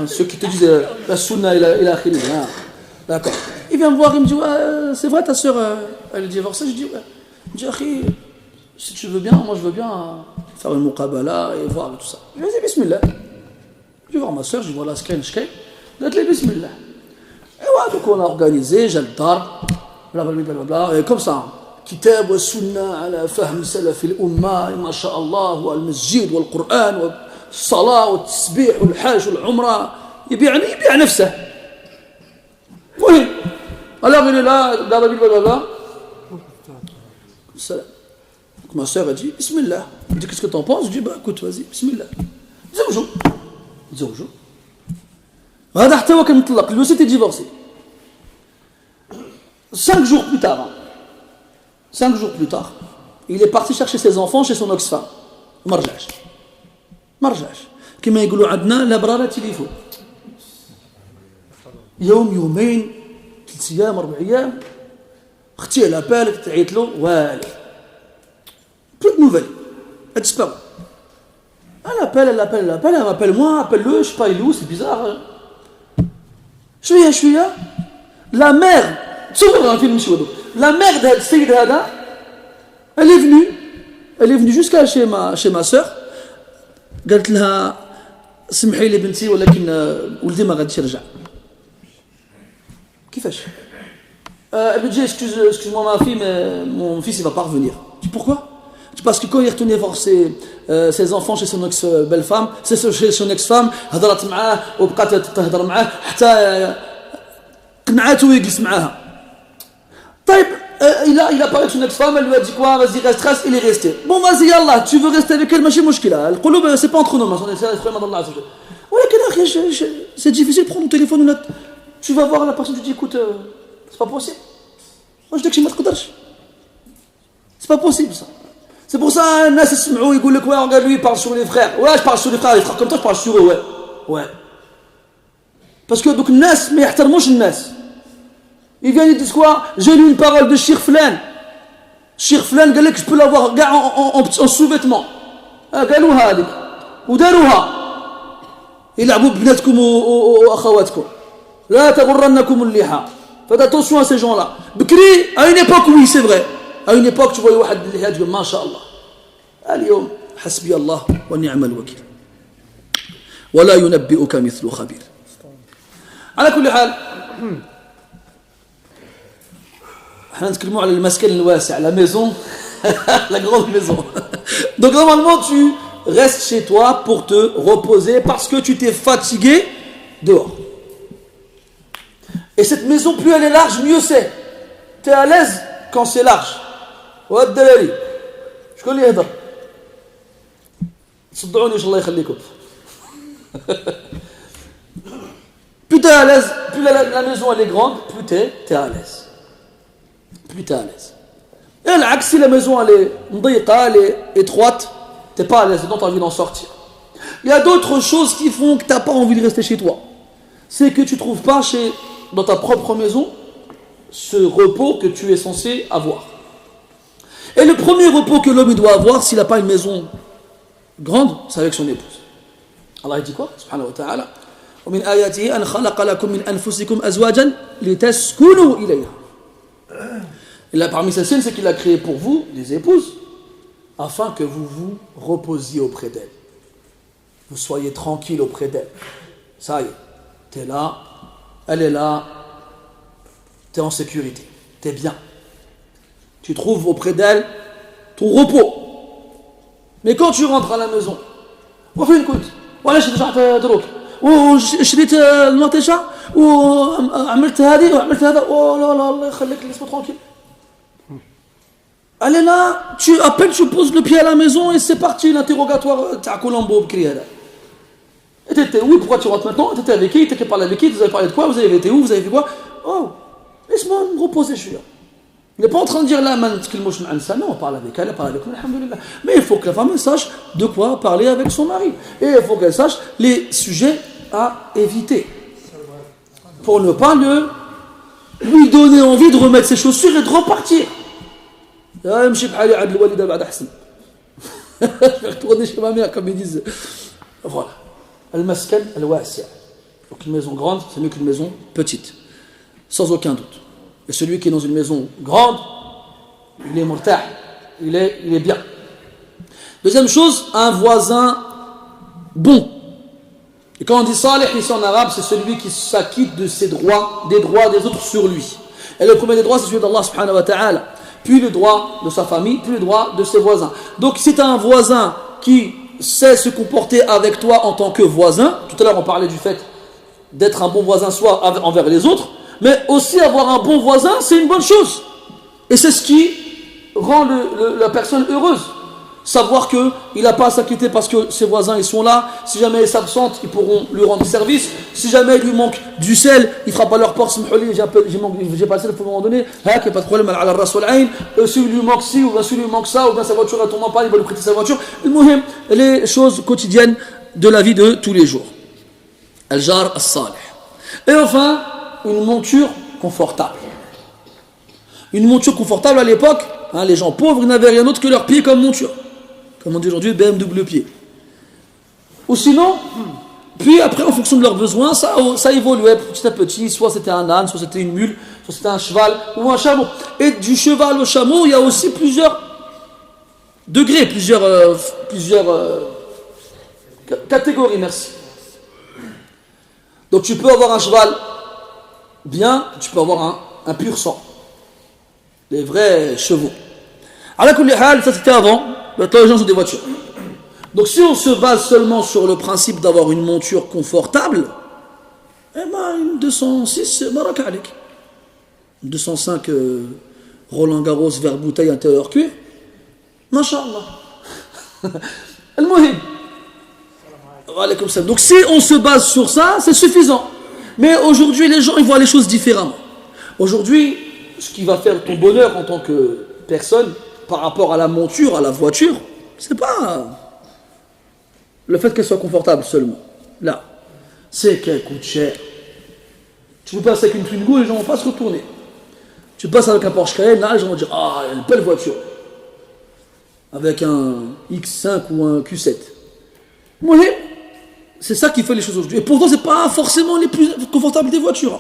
ceux qui te disent la sunna ila akhiri hein. D'accord. Il vient me voir, il me dit ouais, c'est vrai ta soeur elle est divorcée. Je dis ouais. Il me dit Akhi, si tu veux bien, moi je veux bien faire une muqabala et voir tout ça. Je lui dis bismillah. Je vais voir ma soeur, je dis voilà ce qu'elle est. Je lui dis bismillah. Et ouais, donc on a organisé, j'ai le dar, blablabla, et comme ça. Kitab wa sunna ala fahm salaf al-umma, ma sha Allah, wa al-masjid, wa al-Qur'an, wa al-salah, wa al-tasbih, wa al-hajj, wa al-umra. يبيع نفسه. Oui. Alors il est là, blablabla. Donc ma soeur a dit Bismillah. Elle me dit qu'est-ce que t'en penses? Je dis bah écoute, vas-y, Bismillah. زوجوا. هذا حتى هو كان مطلق، lui aussi était divorcé. 5 jours plus tard, il est parti chercher ses enfants chez son ex-femme. ما رجعش. كما يقولوا عندنا لا برا لا تليفون. يوم يومين 3 أيام 4 أيام اختي elle appelle تعيط له والو plus de nouvelles elle disparaît elle appelle elle m'appelle moi appelle-le je sais pas il est où c'est bizarre شويه la mère تصور un film شو la mère de هذا السيد هذا elle est venue jusqu'à chez ma sœur قالت لها سمحي لي بنتي ولكن ولدي ما غاديش يرجع كيفاش Elle me dit, excuse-moi ma fille, mais mon fils il va pas revenir. Je dis pourquoi? Parce que quand il est retourné voir ses enfants chez son ex-belle-femme, chez son ex-femme, هضرت معاه وبقات تهضر معاه حتى قنعته ويجلس معاها. طيب il a parlé de son ex-femme, elle lui a dit quoi? Vas-y reste, il est resté. Bon vas-y yallah, tu veux rester avec elle, ماشي مشكلة. القلوب c'est pas entre nous, c'est vraiment dans Allah. ولكن c'est difficile de prendre ton téléphone là. Tu vas voir la personne, tu dis écoute, c'est pas possible. Moi je dis que je ne peux pas. C'est pas possible ça. C'est pour ça, un nas يسمعوا يقول لك ouais, regarde lui, il parle sur les frères. Ouais, je parle sur les frères comme toi, je parle sur eux, ouais. Ouais. Parce que donc nas ما يحترموش الناس. Ils viennent, ils disent quoi? J'ai lu une parole de Cheikh Flan. Cheikh Flan قال لك je peux l'avoir en sous-vêtements. قالوا هذيك وداروها. يلعبوا ببناتكم واخواتكم. لا تغرنكم اللحى. Faites attention à ces gens-là. Bkri, à une époque, oui, c'est vrai. À une époque, tu voyais واحد اللحية تقول ما شاء الله. اليوم حسبي الله ونعم الوكيل. ولا ينبئك مثل خبير. على كل حال احنا نتكلموا على المسكن الواسع, la maison, la grande maison. Donc normalement tu restes chez toi pour te reposer parce que tu t'es fatigué dehors. Et cette maison, plus elle est large, mieux c'est. Tu es à l'aise quand c'est large. والدلالي شكون اللي يهضر صدعوني ان شاء الله يخليكم. Plus tu es à l'aise, plus la maison elle est grande, plus tu es à l'aise. Plus tu es à l'aise. Et l'autre, si la maison elle est مضيقة, elle est étroite, tu n'es pas à l'aise, donc tu as envie d'en sortir. Il y a d'autres choses qui font que tu n'as pas envie de rester chez toi. C'est que tu ne trouves pas dans ta propre maison ce repos que tu es censé avoir. Et le premier repos que l'homme doit avoir s'il n'a pas une maison grande, c'est avec son épouse. Allah dit quoi? Subhanahu wa ta'ala. ومن آياته أن خلق لكم من أنفسكم أزواجا لتسكنوا إليها. Et là, parmi ses signes, c'est qu'il a créé pour vous des épouses afin que vous vous reposiez auprès d'elles. Vous soyez tranquille auprès d'elles. Ça y est, tu es là, elle est là, tu es en sécurité, tu es bien. Tu trouves auprès d'elle ton repos. Mais quand tu rentres à la maison, وفين كنت؟ وعلاش رجعت دروك؟ وشريت المطيشة وعملت هذه وعملت هذا. Oh là là, الله يخليك, laisse-moi tranquille. Elle est là, à peine tu poses le pied à la maison et c'est parti l'interrogatoire. تاع كولومبو بكري هذا. Et t'étais où? Pourquoi tu rentres maintenant? T'étais avec qui? T'étais parlé avec qui? Vous avez parlé de quoi? Vous avez été où? Vous avez fait quoi? Oh, laisse-moi me reposer, je suis là. Il n'est pas en train de dire là, non, on parle avec elle, on parle avec nous, alhamdoulilah. Mais il faut que la femme sache de quoi parler avec son mari. Et il faut qu'elle sache les sujets à éviter. Pour ne pas lui donner envie de remettre ses chaussures et de repartir. Je vais retourner chez ma mère, comme ils disent. Voilà. Al-maskan al-wasi'. Donc une maison grande, c'est mieux qu'une maison petite. Sans aucun doute. Et celui qui est dans une maison grande, il est murtah, il est bien. Deuxième chose, un voisin bon. Et quand on dit salih ici en arabe, c'est celui qui s'acquitte de ses droits, des droits des autres sur lui. Et le premier des droits, c'est celui d'Allah subhanahu wa ta'ala. Puis le droit de sa famille, puis le droit de ses voisins. Donc si tu as un voisin qui sait se comporter avec toi en tant que voisin, tout à l'heure on parlait du fait d'être un bon voisin soit envers les autres, mais aussi avoir un bon voisin, c'est une bonne chose. Et c'est ce qui rend la personne heureuse. Savoir qu'il n'a pas à s'inquiéter parce que ses voisins ils sont là. Si jamais il s'absente, ils pourront lui rendre service. Si jamais il lui manque du sel, il ne fera pas leur porte. J'ai pas le sel, il faut me donner. Il n'y a pas de problème. S'il lui manque ci, ou bien s'il lui manque ça, ou bien sa voiture elle tombe en panne, il va lui prêter sa voiture. Les choses quotidiennes de la vie de tous les jours. Al-Jar As-Salih. Et enfin, une monture confortable. Une monture confortable à l'époque, les gens pauvres, ils n'avaient rien d'autre que leurs pieds comme monture. Comme on dit aujourd'hui, BMW pied. Ou sinon, puis après, en fonction de leurs besoins, ça évoluait petit à petit. Soit c'était un âne, soit c'était une mule, soit c'était un cheval ou un chameau. Et du cheval au chameau, il y a aussi plusieurs degrés, plusieurs catégories, merci. Donc tu peux avoir un cheval bien, tu peux avoir un pur sang. des vrais chevaux. Alors ça c'était avant, maintenant les gens ont des voitures. Donc si on se base seulement sur le principe d'avoir une monture confortable, eh ben une 206, baraka alik. Une 205 Roland Garros vers bouteille intérieur cuir, masha'Allah. Al-Muhim. Donc si on se base sur ça, c'est suffisant. Mais aujourd'hui, les gens ils voient les choses différemment. Aujourd'hui, ce qui va faire ton bonheur en tant que personne par rapport à la monture, à la voiture, c'est pas le fait qu'elle soit confortable seulement. Là, c'est qu'elle coûte cher. Tu peux passer avec une Twingo, les gens vont pas se retourner. Tu passes avec un Porsche Cayenne, là, les gens vont dire ah, une belle voiture. Avec un X5 ou un Q7. Oui, c'est ça qui fait les choses aujourd'hui. Et pourtant, c'est pas forcément les plus confortables des voitures.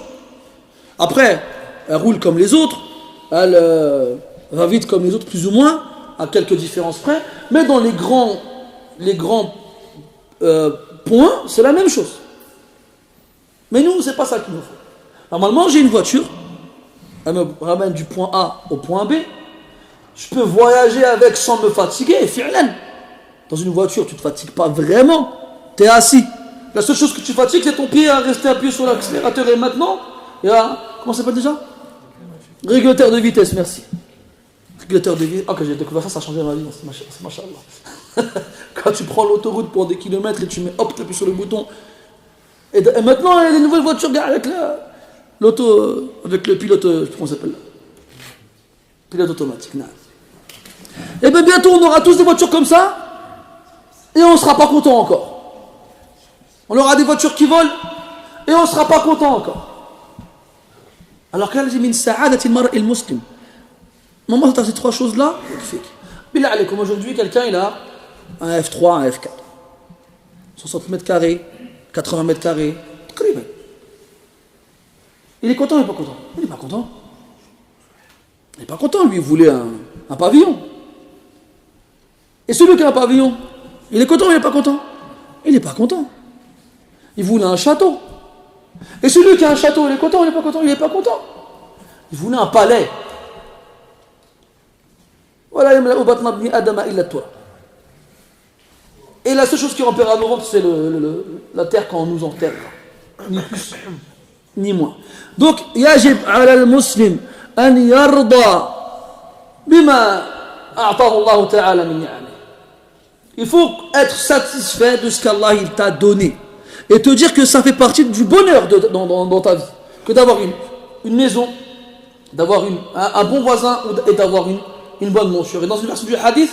Après, elle roule comme les autres, elle va vite comme les autres, plus ou moins, à quelques différences près, mais dans les grands points, c'est la même chose. Mais nous, c'est pas ça qu'il nous faut. Normalement, j'ai une voiture, elle me ramène du point A au point B, je peux voyager avec sans me fatiguer, et fi'lan. Dans une voiture, tu ne te fatigues pas vraiment, tu es assis. La seule chose que tu fatigues, c'est ton pied à rester appuyé sur l'accélérateur, et maintenant, il y a, comment ça s'appelle déjà ? Régulateur de vitesse, merci. Régulateur de vitesse. Ah, quand j'ai découvert ça, ça a changé ma vie. C'est machallah. Quand tu prends l'autoroute pour des kilomètres et tu mets hop, tu appuies sur le bouton. Et maintenant, il y a des nouvelles voitures avec l'auto, avec le pilote, comment ça s'appelle là ? Pilote automatique. Non. Et bien bientôt, on aura tous des voitures comme ça et on ne sera pas content encore. On aura des voitures qui volent et on ne sera pas content encore. Alors qu'elle dit min sa'adati al-mar'i al-muslim. Maman, tu as ces trois choses-là. Billah alaykoum, aujourd'hui, quelqu'un il a un F3, un F4. 60 mètres carrés, 80 mètres carrés. Il est content ou il n'est pas content ? Il n'est pas content. Il n'est pas content, lui, il voulait un pavillon. Et celui qui a un pavillon, il est content ou il n'est pas content ? Il n'est pas content. Il voulait un château. Et celui qui a un château, il est content ou il n'est pas content ? Il n'est pas content. Il voulait un palais. Voilà, et la seule chose qui remplira nos ventres, c'est la terre quand on nous enterre. Ni plus, ni moins. Donc, yajib ala al-muslim an yarda bima a'tahu Allah ta'ala min ni'ami. Il faut être satisfait de ce qu'Allah il t'a donné. Et te dire que ça fait partie du bonheur dans ta vie. Que d'avoir une maison, d'avoir un bon voisin et d'avoir une bonne monture. Et dans une version du hadith,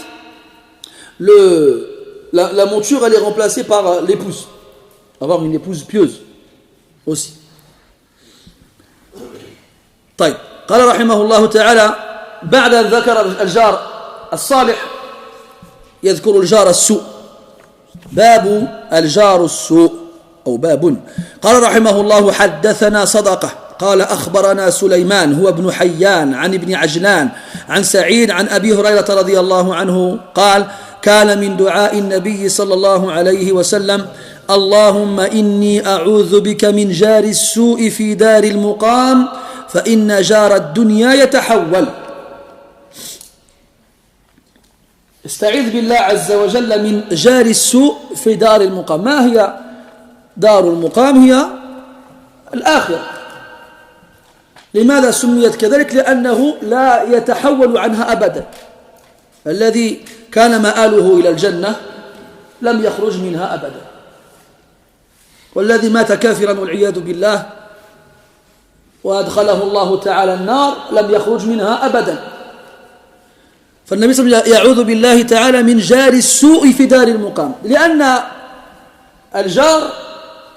la monture elle est remplacée par l'épouse. Avoir une épouse pieuse aussi. طيب قال رحمه الله تعالى بعد أن ذكر الجار الصالح يذكر الجار السوء باب الجار السوء أو باب قال رحمه الله حدثنا صدقة قال أخبرنا سليمان هو ابن حيان عن ابن عجلان عن سعيد عن أبي هريرة رضي الله عنه قال كان من دعاء النبي صلى الله عليه وسلم اللهم إني أعوذ بك من جار السوء في دار المقام فإن جار الدنيا يتحول استعيذ بالله عز وجل من جار السوء في دار المقام. ما هي دار المقام؟ هي الآخرة. لماذا سميت كذلك؟ لأنه لا يتحول عنها أبدا. الذي كان مآله إلى الجنة لم يخرج منها أبدا، والذي مات كافرا والعياذ بالله وأدخله الله تعالى النار لم يخرج منها أبدا. فالنبي صلى الله عليه وسلم يعوذ بالله تعالى من جار السوء في دار المقام، لأن الجار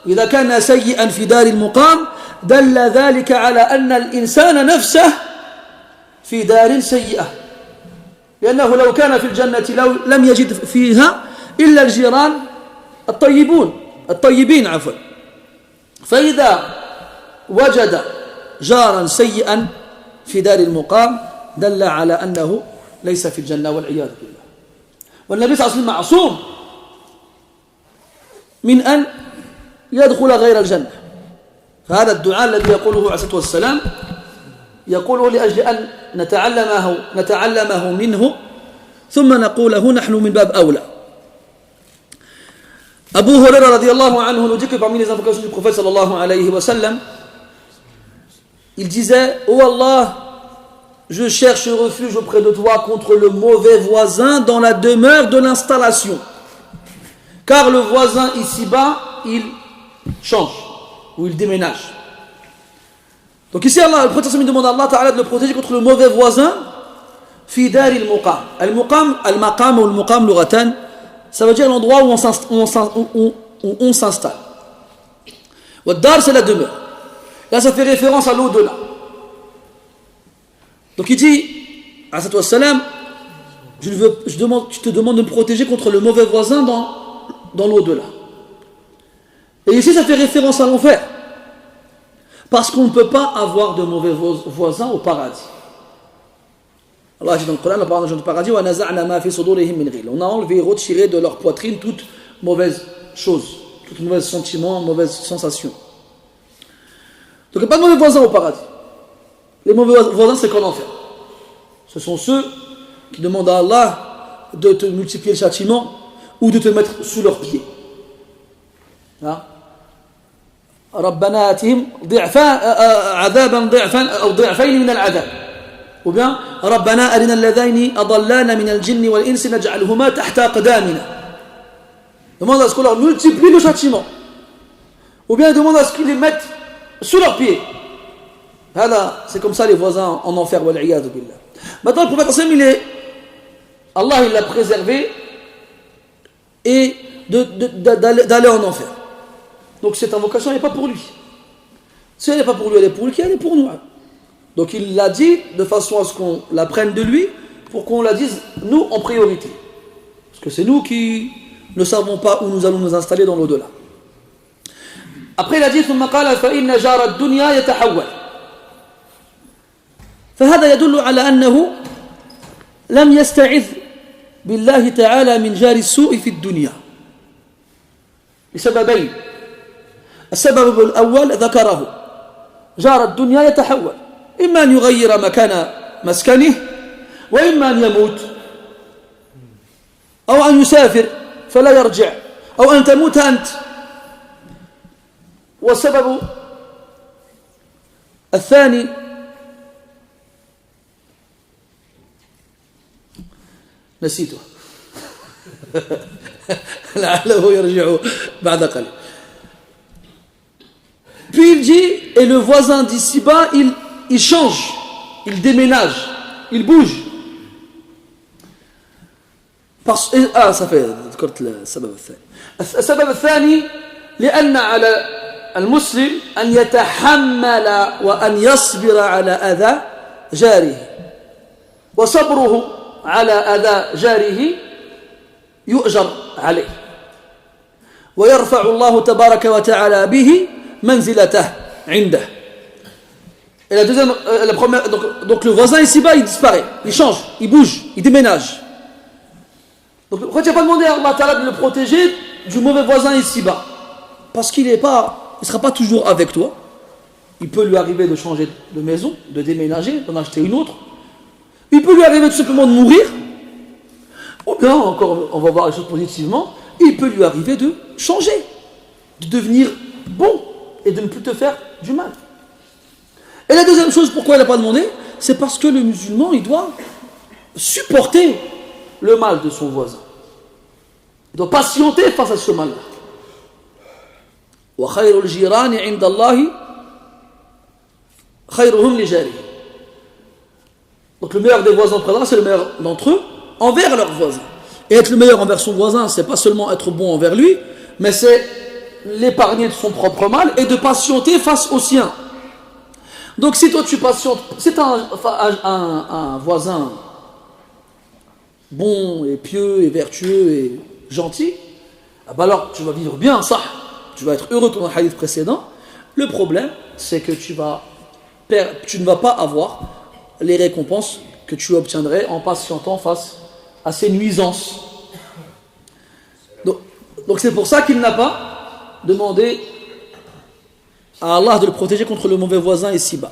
إذا كان سيئا في دار المقام دل ذلك على أن الإنسان نفسه في دار سيئة، لأنه لو كان في الجنة لم يجد فيها إلا الجيران الطيبين عفوا. فإذا وجد جارا سيئا في دار المقام دل على أنه ليس في الجنة والعياذ بالله. والنبي صلى الله عليه وسلم معصوم من أن يدخل غير الجنة. فهذا الدعاء الذي يقوله عليه الصلاة والسلام يقوله لأجل أن نتعلمه منه ثم نقوله نحن من باب أولى. Abu Huraira radiallahu anhu nous dit que parmi les invocations du prophète sallallahu alayhi wa sallam, il disait: Oh Allah, je cherche refuge auprès de toi contre le mauvais voisin dans la demeure de l'installation. Car le voisin ici-bas, il change ou il déménage. Donc ici, Allah, le prophète demande à Allah Ta'ala de le protéger contre le mauvais voisin. Fi dar al-muqam. Al-muqam, al-maqam ou al-muqam lughatan, ça veut dire l'endroit où on s'installe. Wa dar, c'est la demeure. Là, ça fait référence à l'au-delà. Donc il dit, alayhi wa sallam, je te demande de me protéger contre le mauvais voisin dans l'au-delà. Et ici, ça fait référence à l'enfer. Parce qu'on ne peut pas avoir de mauvais voisins au paradis. Allah dit dans le Coran, la parole du paradis, on a enlevé et retiré de leur poitrine toute mauvaise chose, toute mauvaise sentiment, mauvaise sensation. Donc il n'y a pas de mauvais voisins au paradis. Les mauvais voisins, c'est qu'en enfer. Ce sont ceux qui demandent à Allah de te multiplier le châtiment ou de te mettre sous leurs pieds. Hein? ربنا آتهم عذابا ضعفا أو ضعفين من العذاب ou bien ربنا أرنا اللذين أضلانا من الجن والإنس نجعلهما تحت أقدامنا. Demande à ce qu'on leur multiplie le châtiment ou bien demande à ce qu'ils les mettent sous leurs pieds. Voilà, c'est comme ça les voisins en enfer. Maintenant le prophète Allah il l'a préservé et d'aller en enfer. Donc cette invocation n'est pas pour lui. Si elle n'est pas pour lui, elle est pour lui, elle est pour nous. Donc il l'a dit de façon à ce qu'on la prenne de lui, pour qu'on la dise nous en priorité. Parce que c'est nous qui ne savons pas où nous allons nous installer dans l'au-delà. Après il a dit ثم قال فإن جار الدنيا يتحول. فهذا يدل على أنه لم يستعذ بالله تعالى من جار السوء في الدنيا لسببين. السبب الأول ذكره جار الدنيا يتحول إما أن يغير مكان مسكنه وإما أن يموت أو أن يسافر فلا يرجع أو أن تموت أنت. والسبب الثاني نسيته لعله يرجع بعد قليل. Puis il dit, et le voisin d'ici-bas, il change, il déménage, il bouge. Ça fait ذكرت السبب الثاني. السبب الثاني لأن على المسلم أن يتحمل وأن يصبر على أذى جاره وصبره على أذى جاره يؤجر عليه ويرفع الله تبارك وتعالى به منزلته عنده. Et la deuxième, la première, donc le voisin ici-bas il disparaît, il change, il bouge, il déménage. Donc pourquoi tu n'as pas demandé à Allah Ta'ala de le protéger du mauvais voisin ici-bas? Parce qu'il ne sera pas toujours avec toi. Il peut lui arriver de changer de maison, de déménager, d'en acheter une autre. Il peut lui arriver tout simplement de mourir. Ou bien encore, on va voir les choses positivement, il peut lui arriver de changer, de devenir bon et de ne plus te faire du mal. Et la deuxième chose, pourquoi il n'a pas demandé, c'est parce que le musulman, il doit supporter le mal de son voisin. Il doit patienter face à ce mal-là. Wa khayrul jirani inda Allahi khayruhum li jarihi. Donc le meilleur des voisins près d'Allah, c'est le meilleur d'entre eux envers leurs voisins. Et être le meilleur envers son voisin, c'est pas seulement être bon envers lui, mais c'est l'épargner de son propre mal et de patienter face au sien. Donc si toi tu patientes, si tu as un voisin bon et pieux et vertueux et gentil, alors tu vas vivre bien, ça, tu vas être heureux comme dans le hadith précédent. Le problème, c'est que tu ne vas pas avoir les récompenses que tu obtiendrais en patientant face à ces nuisances. Donc c'est pour ça qu'il n'a pas demandé à Allah de le protéger contre le mauvais voisin ici-bas.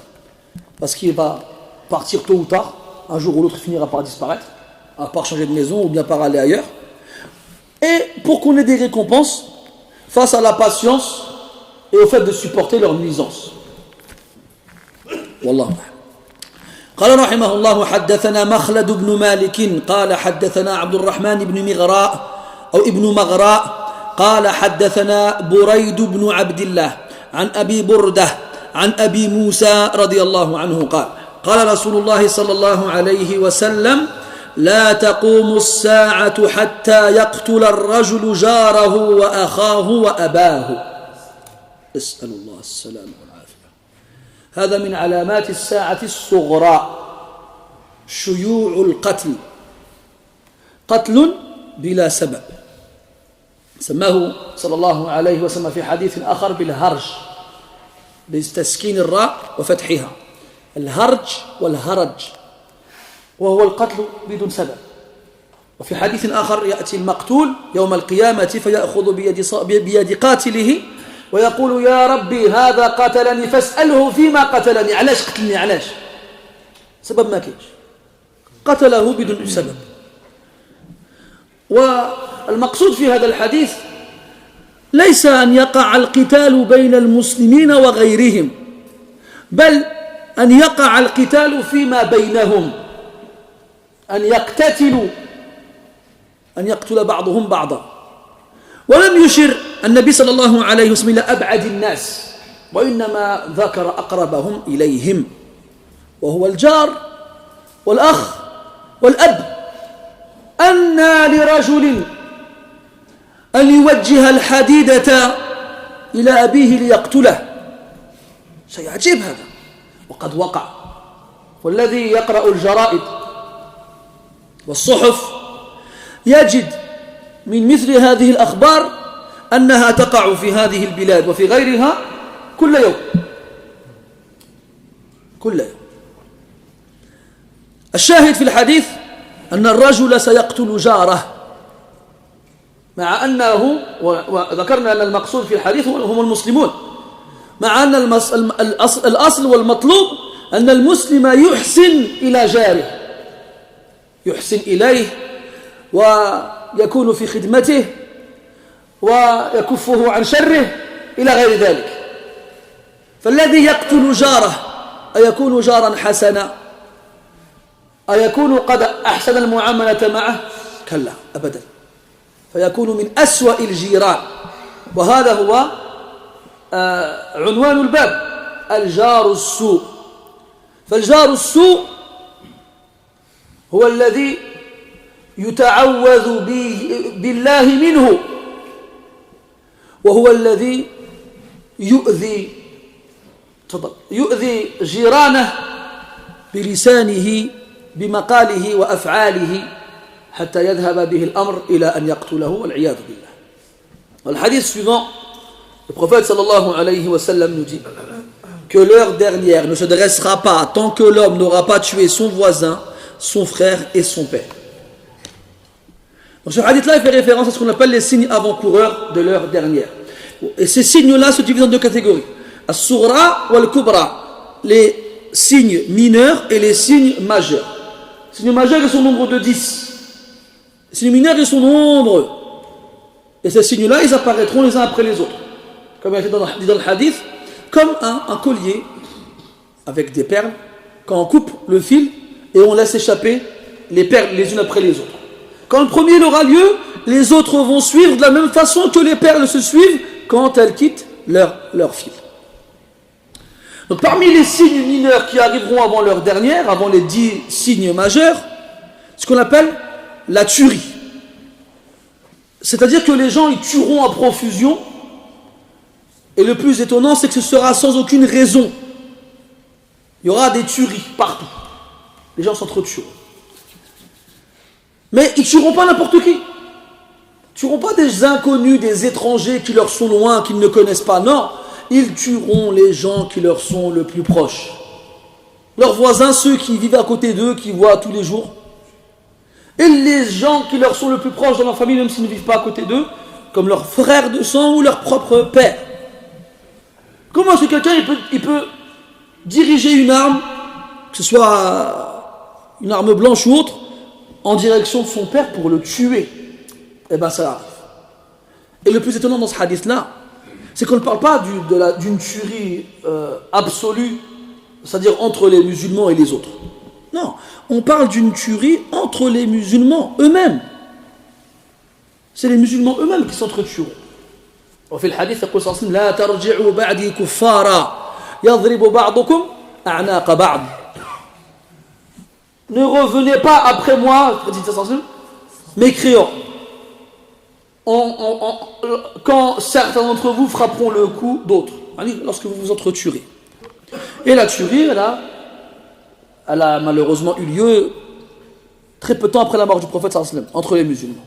parce qu'il va partir tôt ou tard, un jour ou l'autre il finira par disparaître, à part changer de maison ou bien par aller ailleurs, et pour qu'on ait des récompenses face à la patience et au fait de supporter leur nuisance. Wallah. قال رحمه الله حدثنا مخلد بن مالك قال حدثنا عبد الرحمن بن مغراء أو ابن مغراء قال حدثنا بريد بن عبد الله عن أبي بردة عن أبي موسى رضي الله عنه قال قال رسول الله صلى الله عليه وسلم لا تقوم الساعة حتى يقتل الرجل جاره وأخاه وأباه اسأل الله السلامة والعافية. هذا من علامات الساعة الصغرى شيوع القتل، قتل بلا سبب، سماه صلى الله عليه وسلم في حديث آخر بالهرج بتسكين الراء وفتحها، الهرج والهرج، وهو القتل بدون سبب. وفي حديث آخر يأتي المقتول يوم القيامة فيأخذ بيد قاتله ويقول يا ربي هذا قتلني فاسأله فيما قتلني، علاش قتلني، علاش؟ سبب ما كاينش، قتله بدون سبب. والمقصود في هذا الحديث ليس أن يقع القتال بين المسلمين وغيرهم، بل أن يقع القتال فيما بينهم، أن يقتتلوا، أن يقتل بعضهم بعضا. ولم يشر النبي صلى الله عليه وسلم إلى أبعد الناس، وإنما ذكر أقربهم إليهم، وهو الجار والأخ والأب. أنى لرجل أن يوجه الحديدة إلى أبيه ليقتله، شيء عجيب هذا، وقد وقع. والذي يقرأ الجرائد والصحف يجد من مثل هذه الأخبار أنها تقع في هذه البلاد وفي غيرها كل يوم. الشاهد في الحديث أن الرجل سيقتل جاره، مع أنه، وذكرنا أن المقصود في الحديث هم المسلمون، مع أن الأصل والمطلوب أن المسلم يحسن إلى جاره، يحسن إليه ويكون في خدمته ويكفه عن شره إلى غير ذلك. فالذي يقتل جاره أيكون جارا حسنا؟ أيكون قد أحسن المعاملة معه؟ كلا أبدا، فيكون من أسوأ الجيران. وهذا هو عنوان الباب، الجار السوء. فالجار السوء هو الذي يتعوذ بالله منه، وهو الذي يؤذي جيرانه بلسانه بمقاله وأفعاله حتى يذهب به الأمر إلى أن يقتله والعياذ بالله. والحديث suivant, le prophète sallallahu alayhi wa sallam nous dit que l'heure dernière ne se dressera pas tant que l'homme n'aura pas tué son voisin, son frère et son père. Donc ce hadith-là fait référence à ce qu'on appelle les signes avant-coureurs de l'heure dernière. Et ces signes-là se divisent en deux catégories. As-sughra wal-kubra, les signes mineurs et les signes majeurs. Les signes majeurs, ils sont au nombre de 10. Les signes mineurs, ils sont nombreux. Et ces signes-là, ils apparaîtront les uns après les autres. Comme il a été dit dans le hadith, comme un collier avec des perles, quand on coupe le fil et on laisse échapper les perles les unes après les autres. Quand le premier aura lieu, les autres vont suivre de la même façon que les perles se suivent quand elles quittent leur fil. Donc parmi les signes mineurs qui arriveront avant l'heure dernière, avant les 10 signes majeurs, ce qu'on appelle la tuerie. C'est-à-dire que les gens ils tueront à profusion, et le plus étonnant c'est que ce sera sans aucune raison. Il y aura des tueries partout. Les gens s'entretueront. Mais ils ne tueront pas n'importe qui. Ils ne tueront pas des inconnus, des étrangers qui leur sont loin, qu'ils ne connaissent pas. Non, ils tueront les gens qui leur sont le plus proches. Leurs voisins, ceux qui vivent à côté d'eux, qui voient tous les jours. Et les gens qui leur sont le plus proches dans leur famille, même s'ils ne vivent pas à côté d'eux, comme leurs frères de sang ou leur propre père. Comment est-ce que quelqu'un il peut diriger une arme que ce soit une arme blanche ou autre, en direction de son père pour le tuer, eh bien ça arrive. Et le plus étonnant dans ce hadith-là, c'est qu'on ne parle pas d'une tuerie absolue, c'est-à-dire entre les musulmans et les autres. Non, on parle d'une tuerie entre les musulmans eux-mêmes. C'est les musulmans eux-mêmes qui s'entretueront. وفي الحديث يقول صلى الله عليه وسلم لا ترجعوا بعدي كفارا يضرب بعضكم أعناق بعض. Ne revenez pas après moi, mécréants, quand certains d'entre vous frapperont le cou d'autres, lorsque vous vous entretuerez. Et la tuerie, elle a malheureusement eu lieu très peu de temps après la mort du prophète sallallahu alayhi wa sallam, entre les musulmans.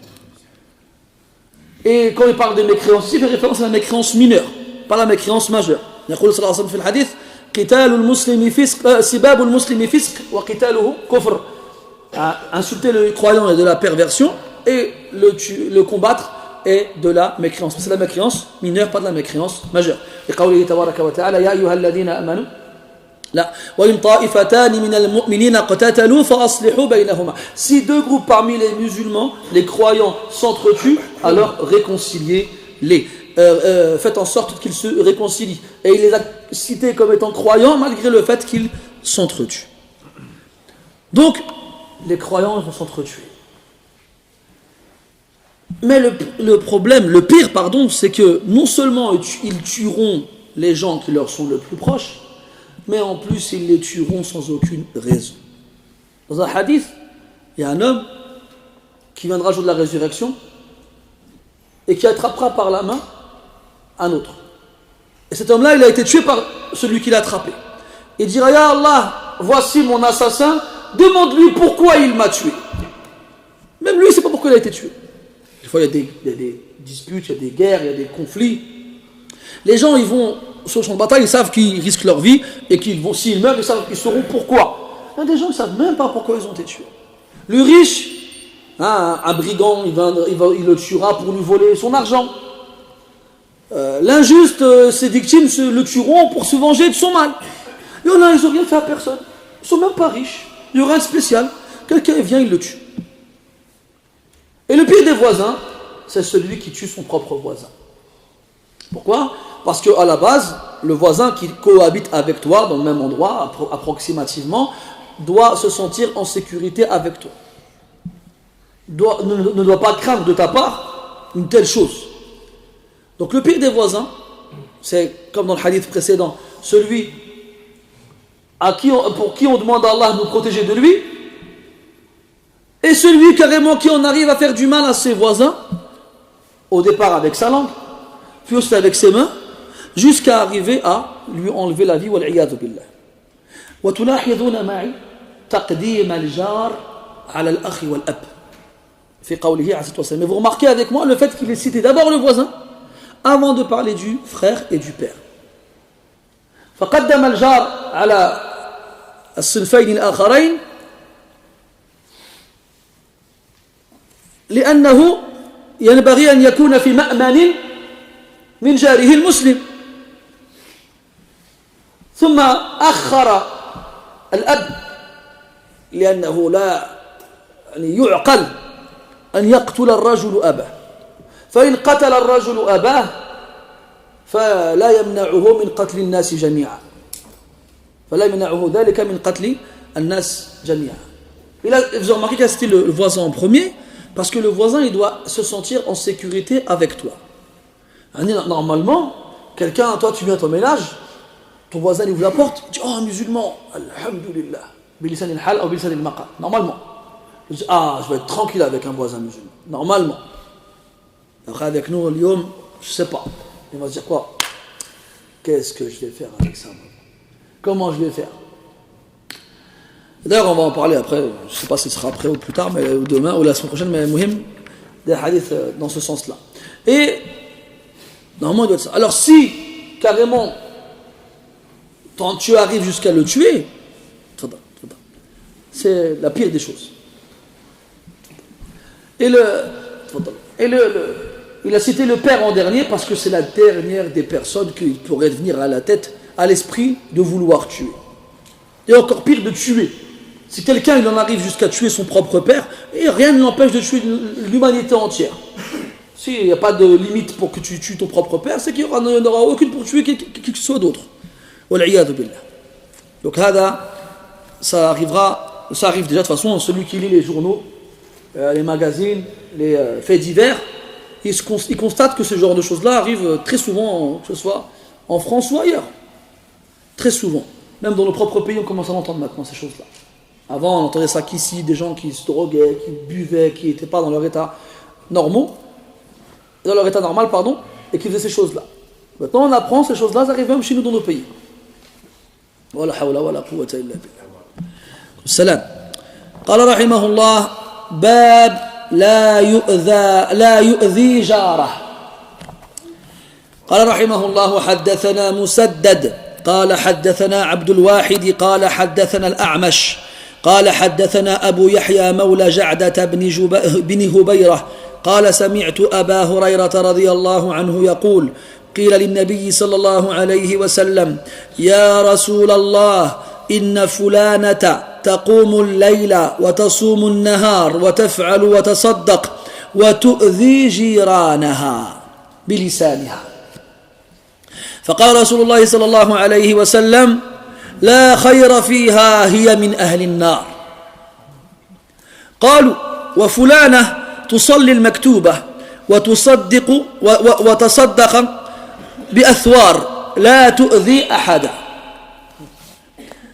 Et quand il parle de mécréance, il fait référence à la mécréance mineure, pas la mécréance majeure. يقول صلى الله عليه وسلم في الحديث قتال المسلم فسق سباب المسلم فسق وقتاله كفر. Insulter le croyant est de la perversion et le combattre est de la mécréance. C'est la mécréance mineure, pas de la mécréance majeure. لقوله تبارك وتعالى يا أيها الذين آمنوا لا وإن طائفتان من المؤمنين اقتتلوا فأصلحوا بينهما. Si deux groupes parmi les musulmans, les croyants, s'entretuent, alors réconciliez-les. Faites en sorte qu'ils se réconcilient. Et il les a cités comme étant croyants malgré le fait qu'ils s'entretuent. Donc, les croyants vont s'entretuer. Mais le problème, le pire, c'est que non seulement ils tueront les gens qui leur sont le plus proches, mais en plus ils les tueront sans aucune raison. Dans un hadith, il y a un homme qui viendra le jour de la résurrection et qui attrapera par la main un autre. Et cet homme-là, il a été tué par celui qui l'a attrapé. Il dira, Ya Allah, voici mon assassin, demande-lui pourquoi il m'a tué. Même lui, il ne sait pas pourquoi il a été tué. Des fois, il y a des disputes, il y a des guerres, il y a des conflits. Les gens, ils vont sur le champ de bataille, ils savent qu'ils risquent leur vie et qu'ils vont, s'ils meurent, ils sauront pourquoi. Il y a des gens qui ne savent même pas pourquoi ils ont été tués. Le riche, un brigand, il le tuera pour lui voler son argent. L'injuste, ses victimes le tueront pour se venger de son mal. Il y en a, ils n'ont rien fait à personne. Ils ne sont même pas riches. Il n'y a rien de spécial. Quelqu'un vient, il le tue. Et le pire des voisins, c'est celui qui tue son propre voisin. Pourquoi ? Parce qu'à la base, le voisin qui cohabite avec toi dans le même endroit, approximativement, doit se sentir en sécurité avec toi. Ne doit pas craindre de ta part une telle chose. Donc le pire des voisins, c'est comme dans le hadith précédent, celui pour qui on demande à Allah de nous protéger de lui, et celui carrément qui en arrive à faire du mal à ses voisins, au départ avec sa langue, puis aussi avec ses mains, jusqu'à arriver à lui enlever la vie, wal'iyadhu billah. وتلاحظون معي تقديم الجار على الأخ والأب في قوله عليه الصلاة والسلام. Mais vous remarquez avec moi le fait qu'il ait cité d'abord le voisin avant de parler du frère et du père. فقدم الجار على الصنفين الآخرين لأنه ينبغي أن يكون في مأمن من جاره المسلم. ثم أخر الأب لأنه لا يعقل أن يقتل الرجل أباه، فإن قتل الرجل أباه فلا يمنعه من قتل الناس جميعا، فلا يمنعه ذلك من قتل الناس جميعا. Et là, vous remarquez qu'il a cité le voisin en premier, parce que le voisin, il doit se sentir en sécurité avec toi. Normalement, quelqu'un, toi, tu viens à ton ménage, ton voisin, il ouvre la porte, il dit, oh, un musulman, alhamdulillah, bilisan al-hal ou bilisan al-maqal. Normalement. Je dis, je vais être tranquille avec un voisin musulman. Normalement. Après, avec nous, l'yom, je ne sais pas. Il va se dire quoi? Qu'est-ce que je vais faire avec ça? Comment je vais faire? D'ailleurs, on va en parler après, je ne sais pas si ce sera après ou plus tard, mais ou demain ou la semaine prochaine, mais muhim, des hadiths dans ce sens-là. Et, normalement, il doit être ça. Alors, si, carrément, tu arrives jusqu'à le tuer, c'est la pire des choses. Il a cité le père en dernier parce que c'est la dernière des personnes qui pourrait venir à la tête, à l'esprit de vouloir tuer. Et encore pire, de tuer. Si quelqu'un il en arrive jusqu'à tuer son propre père, et rien ne l'empêche de tuer l'humanité entière. S'il n'y a pas de limite pour que tu tues ton propre père, c'est qu'il n'y en aura aucune pour tuer qui que ce soit d'autre. Wal'iyadu billah. Donc ça arrive déjà de toute façon, celui qui lit les journaux, les magazines, les faits divers, il constate que ce genre de choses-là arrivent très souvent, que ce soit en France ou ailleurs. Très souvent. Même dans nos propres pays, on commence à l'entendre maintenant, ces choses-là. Avant, on entendait ça qu'ici, des gens qui se droguaient, qui buvaient, qui n'étaient pas dans leur état normal, et qui faisaient ces choses-là. Maintenant, on apprend ces choses-là, ça arrive même chez nous dans nos pays. Wala hawla wala quwwata illa billah. Salam. قال رحمه الله باب لا يؤذي جاره. قال رحمه الله حدثنا مسدد قال حدثنا عبد الواحد قال حدثنا الأعمش قال حدثنا أبو يحيى مولى جعدة بن هبيرة قال سمعت أبا هريرة رضي الله عنه يقول قيل للنبي صلى الله عليه وسلم يا رسول الله إن فلانة تقوم الليل وتصوم النهار وتفعل وتصدق وتؤذي جيرانها بلسانها فقال رسول الله صلى الله عليه وسلم لا خير فيها هي من أهل النار قالوا وفلانة تصلي المكتوبة وتصدق بأثوار لا تؤذي أحدا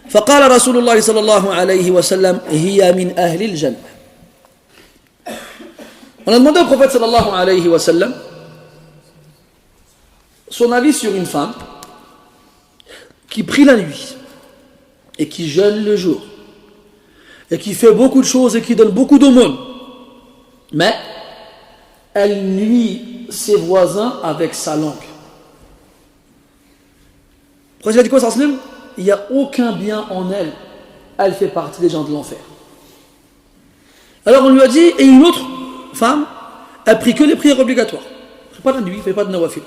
فقال رسول الله صلى الله عليه وسلم هي من أهل الجنة. On a demandé au prophète sallallahu alayhi wa sallam son avis sur une femme qui prie la nuit et qui jeûne le jour et qui fait beaucoup de choses et qui donne beaucoup d'aumônes, mais elle nuit ses voisins avec sa langue. Pourquoi il a dit quoi, sallam? Il n'y a aucun bien en elle, elle fait partie des gens de l'enfer. Alors on lui a dit, et une autre femme, elle prie que les prières obligatoires, elle ne fait pas de la nuit, elle ne fait pas de nawafil.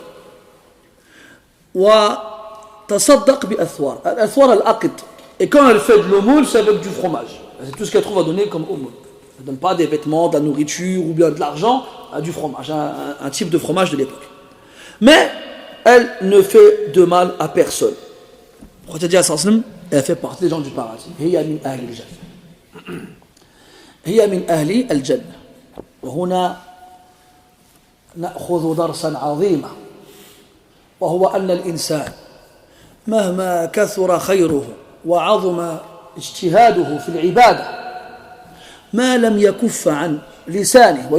وتصدق بأثوار الأثوار الأقط, et quand elle fait de l'aumône, c'est avec du fromage, c'est tout ce qu'elle trouve à donner comme aumône. Elle ne donne pas des vêtements, de la nourriture ou bien de l'argent, du fromage, un type de fromage de l'époque. Mais elle ne fait de mal à personne. Pourquoi tu as dit à Sallam, elle fait partie des gens du paradis. هي من أهل الجنة. هي من أهل الجنة. وهنا نأخذ درسا عظيما وهو أن الإنسان مهما كثر خيره وعظم اجتهاده في العبادة ما لم يكف عن لسانه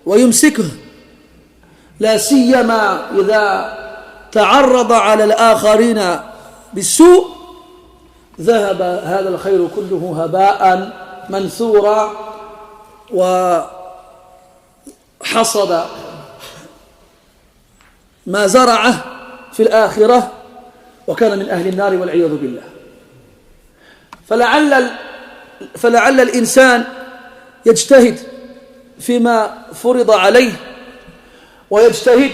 ويمسكه لا سيما إذا تعرض على الآخرين بالسوء ذهب هذا الخير كله هباء منثورا وحصد ما زرعه في الآخرة وكان من أهل النار والعياذ بالله. فلعل الإنسان يجتهد فيما فرض عليه ويجتهد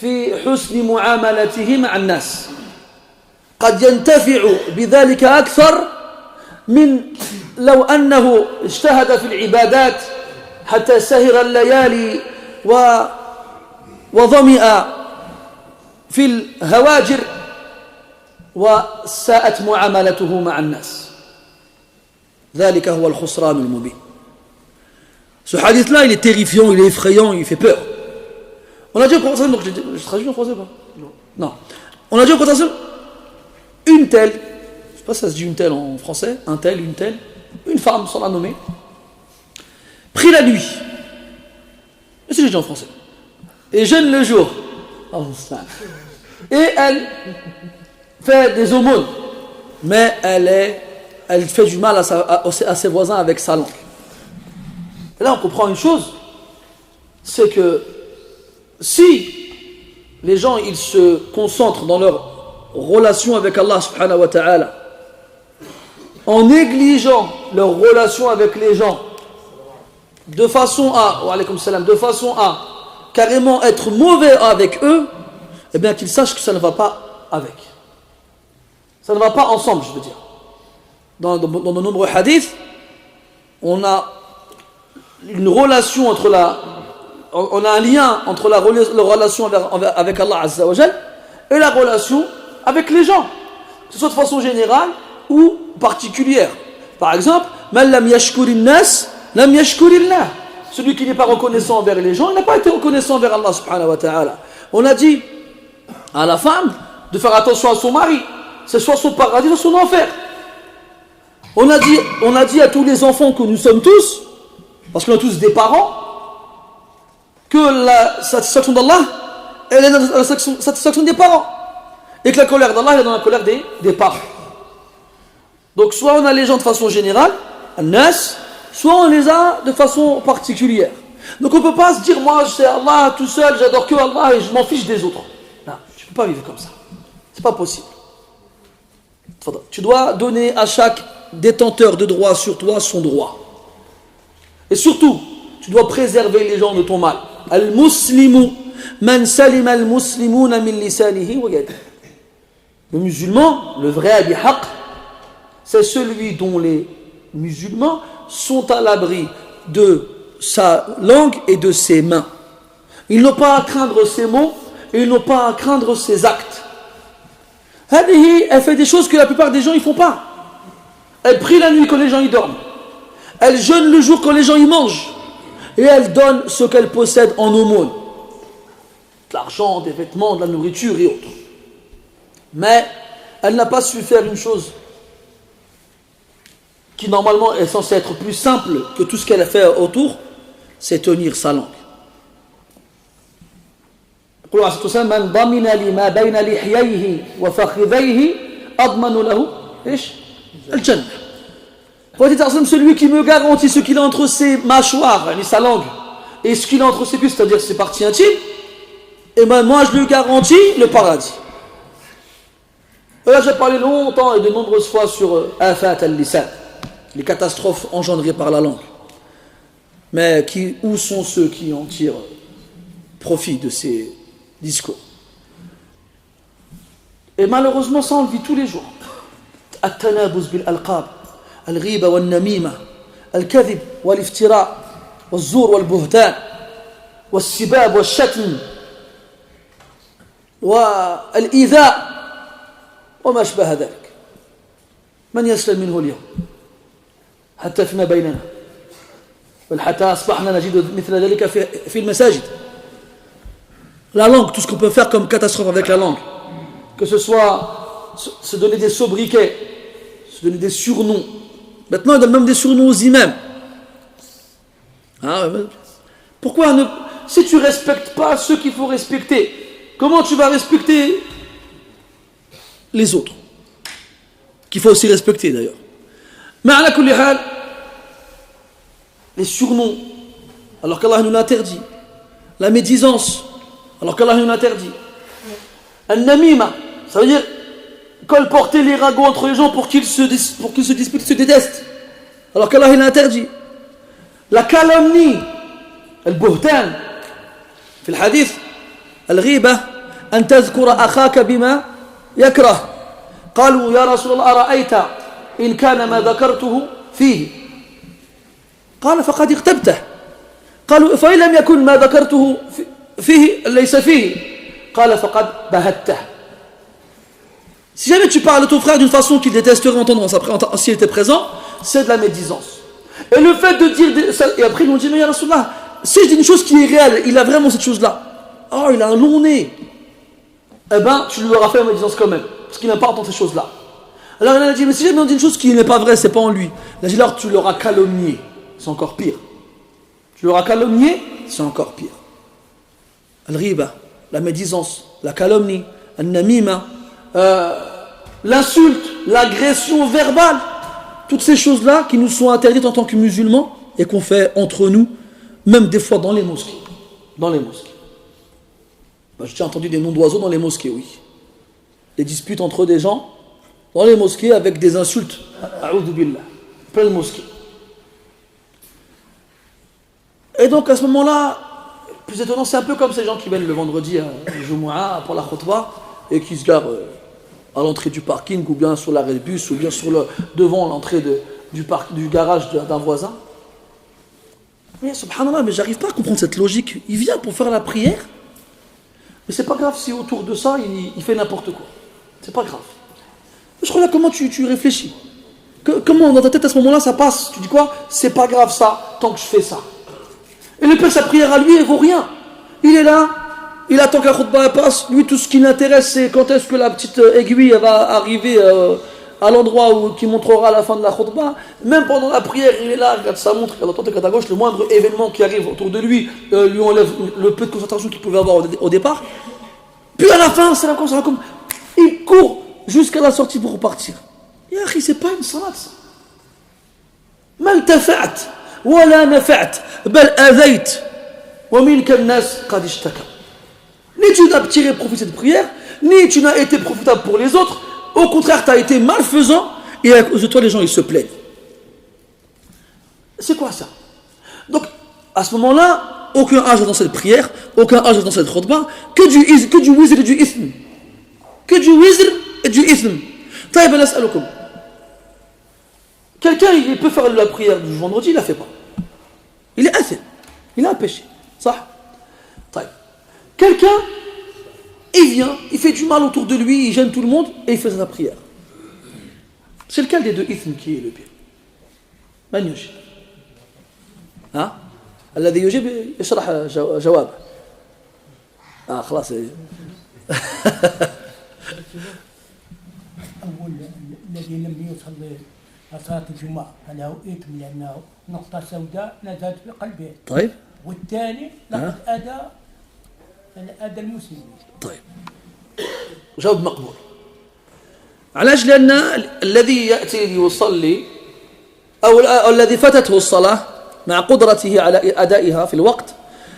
في حسن معاملته مع الناس, قد ينتفع بذلك أكثر من لو أنه اجتهد في العبادات حتى سهر الليالي وظمئ في الهواجر وساءت معاملته مع الناس. ذلك هو الخسران المبين. Ce hadith-là, il est terrifiant, il est effrayant, il fait peur. On a dit au Prophète, donc je traduis en français ou pas? Non. On a dit au Prophète, une telle, je ne sais pas si ça se dit une telle en français, un tel, une femme sans la nommer, prie la nuit, et c'est déjà en français, et jeûne le jour, et elle fait des aumônes, mais elle fait du mal à ses voisins avec sa langue. Et là on comprend une chose, c'est que si les gens ils se concentrent dans leur relation avec Allah subhanahu wa ta'ala en négligeant leur relation avec les gens de façon à carrément être mauvais avec eux, eh bien qu'ils sachent que ça ne va pas avec. Ça ne va pas ensemble, je veux dire. dans de nombreux hadiths, on a une relation entre on a un lien entre la relation avec Allah Azza wa Jal et la relation avec les gens, que ce soit de façon générale ou particulière. Par exemple, man lam yashkurin nas lam yashkurillah. Celui qui n'est pas reconnaissant envers les gens, il n'a pas été reconnaissant envers Allah subhanahu wa ta'ala. On a dit à la femme de faire attention à son mari, c'est soit son paradis, soit son enfer. On a dit à tous les enfants que nous sommes tous, parce qu'on a tous des parents, que la satisfaction d'Allah, elle est dans la satisfaction des parents. Et que la colère d'Allah, elle est dans la colère des parents. Donc soit on a les gens de façon générale, al-nas, soit on les a de façon particulière. Donc on ne peut pas se dire, moi c'est Allah tout seul, j'adore que Allah et je m'en fiche des autres. Non, tu ne peux pas vivre comme ça. C'est pas possible. Tu dois donner à chaque détenteur de droit sur toi son droit. Et surtout, tu dois préserver les gens de ton mal. Al-muslimu man salima al-muslimuna min lisanihi wa yadihi. Le musulman, le vrai bihaq, c'est celui dont les musulmans sont à l'abri de sa langue et de ses mains. Ils n'ont pas à craindre ses mots et ils n'ont pas à craindre ses actes. Elle fait des choses que la plupart des gens ne font pas. Elle prie la nuit quand les gens y dorment. Elle jeûne le jour quand les gens y mangent. Et elle donne ce qu'elle possède en aumône. De l'argent, des vêtements, de la nourriture et autres. Mais elle n'a pas su faire une chose qui normalement est censée être plus simple que tout ce qu'elle a fait autour, c'est tenir sa langue. من ضمن لي ما بين لحييه وفخذيه أضمن له إيش الجنة. Celui qui me garantit ce qu'il a entre ses mâchoires, sa langue, et ce qu'il a entre ses cuisses, c'est-à-dire ses parties intimes, et ben moi je lui garantis le paradis. Et là j'ai parlé longtemps et de nombreuses fois sur afat al-lisan, les catastrophes engendrées par la langue. Mais où sont ceux qui en tirent profit de ces discours? Et malheureusement ça on le vit tous les jours. At-tanabuz bil alqab, al-ghiba wal-namima, al-kadhib wal-iftira, wal-zur wal-buhtan, wal-sibab wal-shatm, wal-idha وما أشبه ذلك. من يسلم منه اليوم حتى فيما بيننا بل حتى أصبحنا نجد مثل ذلك في المساجد. La langue, tout ce qu'on peut faire comme catastrophe avec la langue, que ce soit se donner des sobriquets, se donner des surnoms. Maintenant ils donnent même des surnoms aux imams. Pourquoi si tu ne respectes pas ceux qu'il faut respecter, comment tu vas respecter les autres, qu'il faut aussi respecter d'ailleurs? Mais à la kulli hal, les surnoms, alors qu'Allah nous l'interdit, la médisance, alors qu'Allah nous l'interdit, al-namima, ça veut dire colporter les ragots entre les gens pour qu'ils se disputent, se détestent, alors qu'Allah l'interdit, la calomnie, al-buhtan, في الحديث الغيبة أن تذكر أخاك بما يكره. قالوا يا رسول الله أرأيت إن كان ما ذكرته فيه؟ قال فقد اغتبته. قالوا فإن لم يكن ما ذكرته فيه ليس فيه؟ قال فقد بهته. Si jamais tu parles de ton frère d'une façon qu'il détesterait entendre s'il était présent, c'est de la médisance. Et le fait de dire ça, et après ils m'ont dit mais ya Rasulallah, si je dis une chose qui est réelle, il a vraiment cette chose-là, oh il a un long nez, eh ben tu lui auras fait la médisance quand même, parce qu'il n'a pas entendu ces choses-là. Alors il a dit mais si jamais on dit une chose qui n'est pas vraie, c'est pas en lui, il a dit alors tu l'auras calomnié, c'est encore pire. Tu l'auras calomnié, c'est encore pire. Al-riba, la médisance, la calomnie, al-namima, l'insulte, l'agression verbale, toutes ces choses-là qui nous sont interdites en tant que musulmans et qu'on fait entre nous, même des fois dans les mosquées. Dans les mosquées. J'ai entendu des noms d'oiseaux dans les mosquées, oui. Des disputes entre des gens dans les mosquées avec des insultes. A'udhu billah. Plein de mosquées. Et donc à ce moment-là, plus étonnant, c'est un peu comme ces gens qui viennent le vendredi à Jumu'ah pour la khutbah et qui se garent à l'entrée du parking, ou bien sur l'arrêt de bus, ou bien devant l'entrée du garage d'un voisin. Mais subhanallah, mais j'arrive pas à comprendre cette logique. Il vient pour faire la prière, mais c'est pas grave si autour de ça, il fait n'importe quoi. C'est pas grave. Je crois là, comment tu réfléchis? Comment dans ta tête à ce moment-là ça passe? Tu dis quoi? C'est pas grave ça, tant que je fais ça. Et le père, sa prière à lui, elle vaut rien. Il est là, il attend que la khutbah passe. Lui, tout ce qui l'intéresse, c'est quand est-ce que la petite aiguille va arriver à l'endroit qui montrera la fin de la khutbah. Même pendant la prière, il est là, regarde sa montre, regarde à droite, regarde à gauche. Le moindre événement qui arrive autour de lui lui enlève le peu de concentration qu'il pouvait avoir au départ. Puis à la fin, c'est la concentration. Il court jusqu'à la sortie pour repartir. Ya akhi, c'est pas une salat ça. ما انتفعت ولا نفعت بل أذيت ومنك الناس قد اشتكى. Ni tu n'as tiré profit de cette prière, ni tu n'as été profitable pour les autres. Au contraire, tu as été malfaisant et à cause de toi, les gens ils se plaignent. C'est quoi ça? Donc, à ce moment-là, aucun âge dans cette prière, aucun âge dans cette khutbah, que du wizr et du ism. Que du wizr et du ism. طيب أنا أسألكم. Quelqu'un, il peut faire la prière du vendredi, il ne la fait pas. Il est athée. Il a un péché. Ça. Quelqu'un, il vient, il fait du mal autour de lui, il gêne tout le monde et il fait sa prière. C'est lequel des deux ithms qui est le pire? من يجيب؟ ها؟ الذي يجيب يشرح جوابه. خلاص. أول الذي لم يصلي صلاة الجمعة فله إثم لأنه نقطة سوداء نزلت في قلبه. طيب. والثاني لقد أذى المسلمين. طيب. جواب مقبول. علاش؟ لأن الذي يأتي ليصلي أو الذي فاتته الصلاة مع قدرته على أدائها في الوقت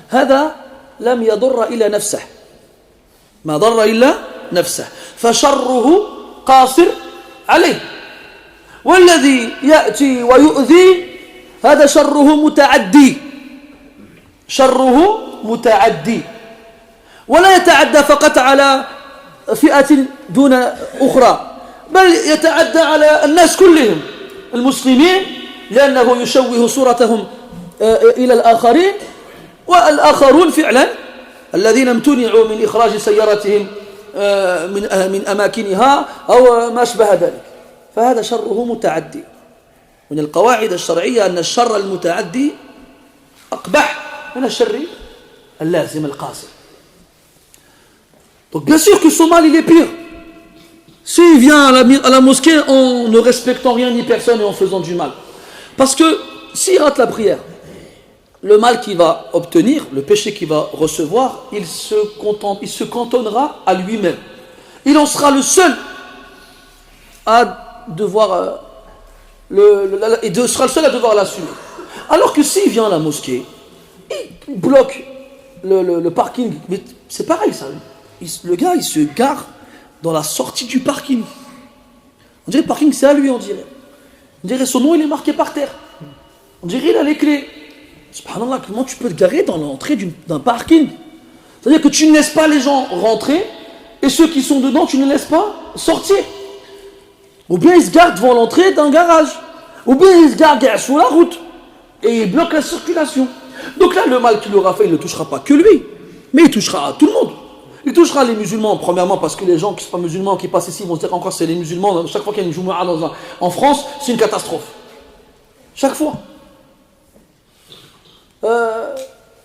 هذا لم يضر إلا نفسه. ما ضر إلا نفسه فشره قاصر عليه. والذي يأتي ويؤذي هذا شره متعدي. شره متعدي ولا يتعدى فقط على فئة دون أخرى بل يتعدى على الناس كلهم المسلمين لأنه يشوه صورتهم إلى الآخرين والآخرون فعلا الذين امتنعوا من إخراج سيارتهم من أماكنها أو ما أشبه ذلك فهذا شره متعدي. من القواعد الشرعية أن الشر المتعدي أقبح من الشر اللازم القاصر. Donc bien sûr que son mal il est pire. S'il vient à la mosquée en ne respectant rien ni personne et en faisant du mal. Parce que s'il rate la prière, le mal qu'il va obtenir, le péché qu'il va recevoir, il se cantonnera à lui-même. Il en sera le seul à devoir sera le seul à devoir l'assumer. Alors que s'il vient à la mosquée, il bloque le parking. Mais c'est pareil ça. Le gars, il se gare dans la sortie du parking. On dirait le parking, c'est à lui, on dirait. On dirait son nom, il est marqué par terre. On dirait il a les clés. Subhanallah, comment tu peux te garer dans l'entrée d'un parking? C'est-à-dire que tu ne laisses pas les gens rentrer et ceux qui sont dedans, tu ne les laisses pas sortir. Ou bien ils se garent devant l'entrée d'un garage. Ou bien ils se garent sur la route et ils bloquent la circulation. Donc là, le mal qu'il aura fait, il ne touchera pas que lui, mais il touchera à tout le monde. Il touchera les musulmans, premièrement, parce que les gens qui ne sont pas musulmans, qui passent ici, vont se dire encore c'est les musulmans. Chaque fois qu'il y a une Jumu'ah en France, c'est une catastrophe. Chaque fois.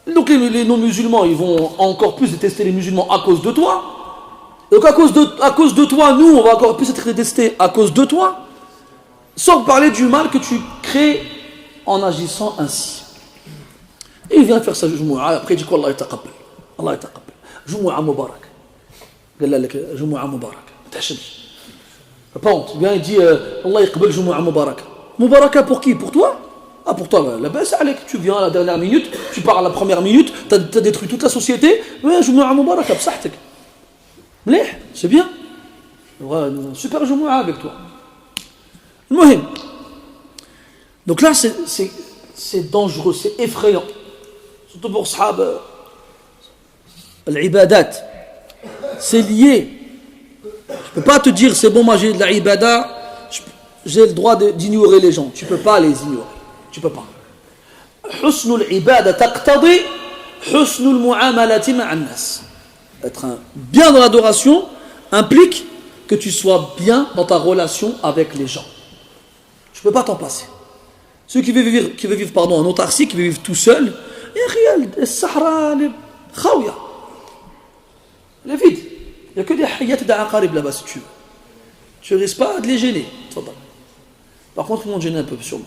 Donc les non-musulmans, ils vont encore plus détester les musulmans à cause de toi. Donc à cause de toi, nous, on va encore plus être détestés à cause de toi. Sans parler du mal que tu crées en agissant ainsi. Et il vient faire sa Jumu'ah, après il dit quoi? Allah yataqabbal. Allah yataqabbal. Jumu'ah Mubarak. قال لك Jumu'ah Mubarak. ما تحشمش. Pas honte. Il vient et dit Allah yaqbal Jumu'ah Mubarak. Mubaraka pour qui? Pour toi? Ah, pour toi, la baisse, allez, tu viens à la dernière minute, tu pars à la première minute, tu as détruit toute la société. Ouais, Jumu'ah Mubarak, bsahtek. Mlih, c'est bien. Super Jumu'ah avec toi. Mohim. Donc là, c'est dangereux, c'est effrayant. Surtout pour Sahab. L'ibadat, c'est lié. Je peux pas te dire, c'est bon, moi j'ai de la ibada, j'ai le droit d'ignorer les gens. Tu peux pas les ignorer. Tu peux pas. Husnul ibada taqtadi husnul mu'amalati ma'an nas. Être bien dans l'adoration implique que tu sois bien dans ta relation avec les gens. Tu peux pas t'en passer. Ceux qui veulent vivre en autarcie, qui veulent vivre tout seul, le Sahara, le Khawya, le vide. Il n'y a que des hayat et des aqarib là-bas si tu veux. Tu ne risques pas de les gêner. Par contre, ils vont te gêner un peu sûrement.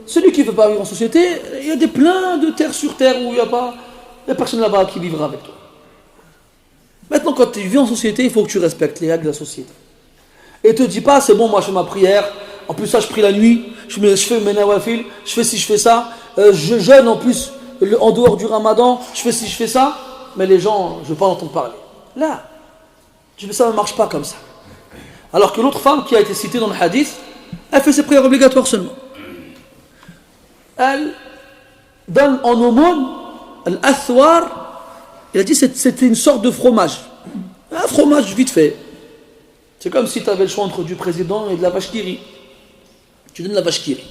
Celui qui ne veut pas vivre en société, il y a plein de terres sur terre où il n'y a personne là-bas qui vivra avec toi. Maintenant, quand tu vis en société, il faut que tu respectes les règles de la société. Et ne te dis pas, c'est bon, moi je fais ma prière, en plus ça je prie la nuit, je fais mes nawafil, je fais ci, je fais ça, je jeûne en plus, en dehors du ramadan, je fais ci, je fais ça, mais les gens, je ne veux pas en entendre parler. Là, ça ne marche pas comme ça. Alors que l'autre femme qui a été citée dans le hadith, elle fait ses prières obligatoires seulement. Elle donne en aumône, l'athwar, il a dit c'était une sorte de fromage. Un fromage vite fait. C'est comme si tu avais le choix entre du président et de la vache qui rit. Tu donnes la vache qui rit.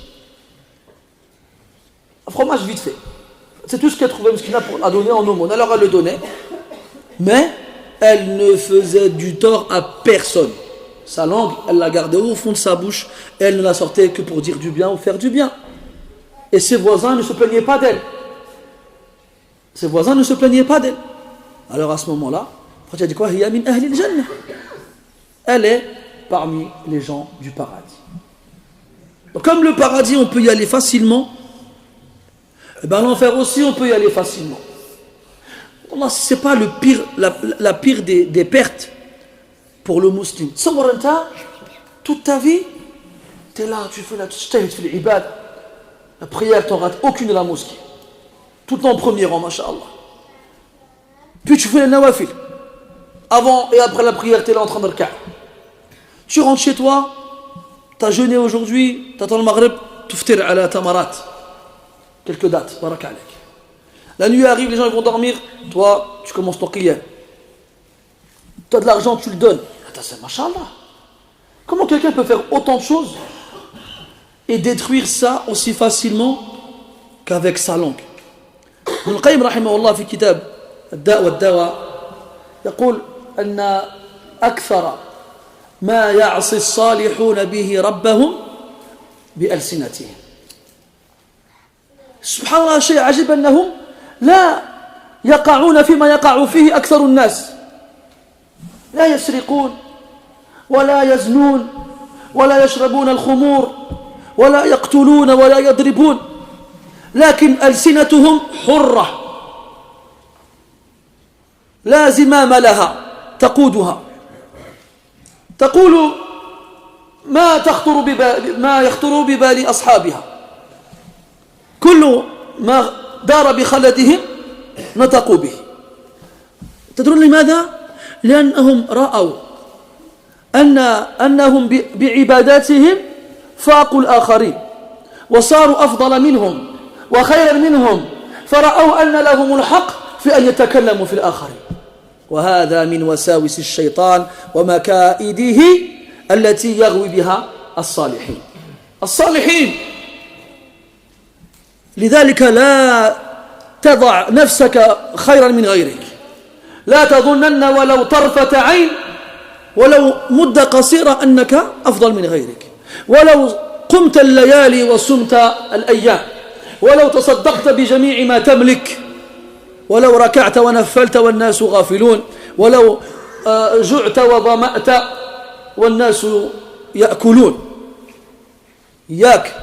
Un fromage vite fait. C'est tout ce qu'elle trouvait à donner en aumône. Alors elle le donnait, mais elle ne faisait du tort à personne. Sa langue, elle la gardait au fond de sa bouche et elle ne la sortait que pour dire du bien ou faire du bien. Et ses voisins ne se plaignaient pas d'elle. Ses voisins ne se plaignaient pas d'elle. Alors à ce moment-là, tu as dit quoi? Hiya min ahli al-jannah. Elle est parmi les gens du paradis. Donc, comme le paradis, on peut y aller facilement, et bien l'enfer aussi, on peut y aller facilement. Allah, ce n'est pas le pire, la pire des pertes pour le musulman. Toute ta vie, tu es là, tu fais l'ibad. La prière, tu n'en rates aucune de la mosquée. Tout en premier rang, masha'Allah. Puis tu fais les nawafil. Avant et après la prière, tu es là en train de recaer. Tu rentres chez toi, tu as jeûné aujourd'hui, tu attends le maghrib, tu ftir à la tamarat. Quelques dates, baraka alek. La nuit arrive, les gens ils vont dormir, toi, tu commences ton qiyam. Tu as de l'argent, tu le donnes. Attends, c'est mashallah. Comment quelqu'un peut faire autant de choses et détruire ça aussi facilement qu'avec sa langue? Ibn al-Qayyim rahimahullah في كتاب الداء والدواء يقول أن أكثر ما يعصي الصالحون به ربهم بألسنتهم. سبحان الله، شيء عجيب أنهم لا يقعون فيما يقع فيه أكثر الناس. لا يسرقون ولا يزنون ولا يشربون الخمور ولا يقتلون ولا يضربون، لكن ألسنتهم حرة لا زمام لها تقودها، تقول ما يخطر ببال أصحابها، كل ما دار بخلدهم نطقوا به. تدرون لماذا؟ لأنهم رأوا أنهم بعباداتهم فاقوا الآخرين وصاروا أفضل منهم وخيرا منهم، فرأوا أن لهم الحق في أن يتكلموا في الآخرين. وهذا من وساوس الشيطان ومكائده التي يغوي بها الصالحين. لذلك لا تضع نفسك خيرا من غيرك، لا تظنن ولو طرفة عين ولو مدة قصيرة أنك أفضل من غيرك، ولو قمت الليالي وصمت الأيام، ولو تصدقت بجميع ما تملك، ولو ركعت ونفلت والناس غافلون، ولو جعت وظمأت والناس يأكلون. إياك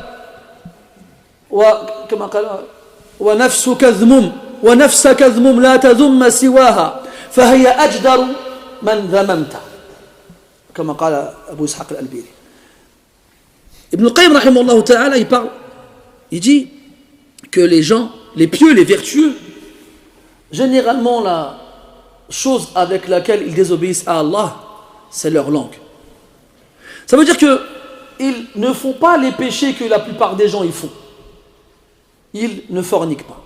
وكما قال ونفسك ذمم لا تذم سواها فهي أجدر من ذممت، كما قال أبو إسحاق الألبيري. Ibn al-Qayyim rahimahullah ta'ala, il dit que les gens, les pieux, les vertueux, généralement la chose avec laquelle ils désobéissent à Allah, c'est leur langue. Ça veut dire qu'ils ne font pas les péchés que la plupart des gens y font. Ils ne forniquent pas,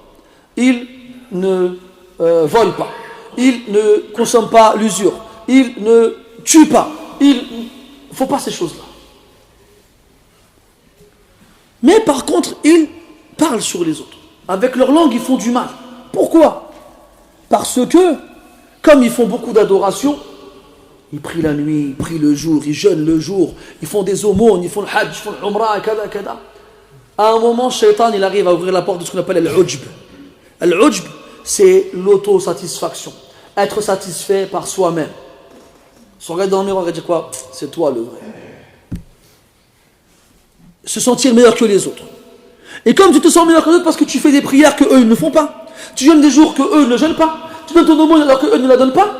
ils ne volent pas, ils ne consomment pas l'usure, il ne tue pas, il ne faut pas ces choses-là. Mais par contre, ils parlent sur les autres. Avec leur langue, ils font du mal. Pourquoi? Parce que, comme ils font beaucoup d'adoration, ils prient la nuit, ils prient le jour, ils jeûnent le jour, ils font des aumônes, ils font le hajj, ils font l'umrah, kada, kada. À un moment, Shaitan, il arrive à ouvrir la porte de ce qu'on appelle al-ujb. Al-ujb, c'est l'autosatisfaction. Être satisfait par soi-même. Se regarder dans le miroir et dire quoi? C'est toi le vrai. Se sentir meilleur que les autres. Et comme tu te sens meilleur que les autres parce que tu fais des prières que eux ne font pas, tu jeûnes des jours que eux ne jeûnent pas, tu donnes ton aumône alors que eux ne la donnent pas,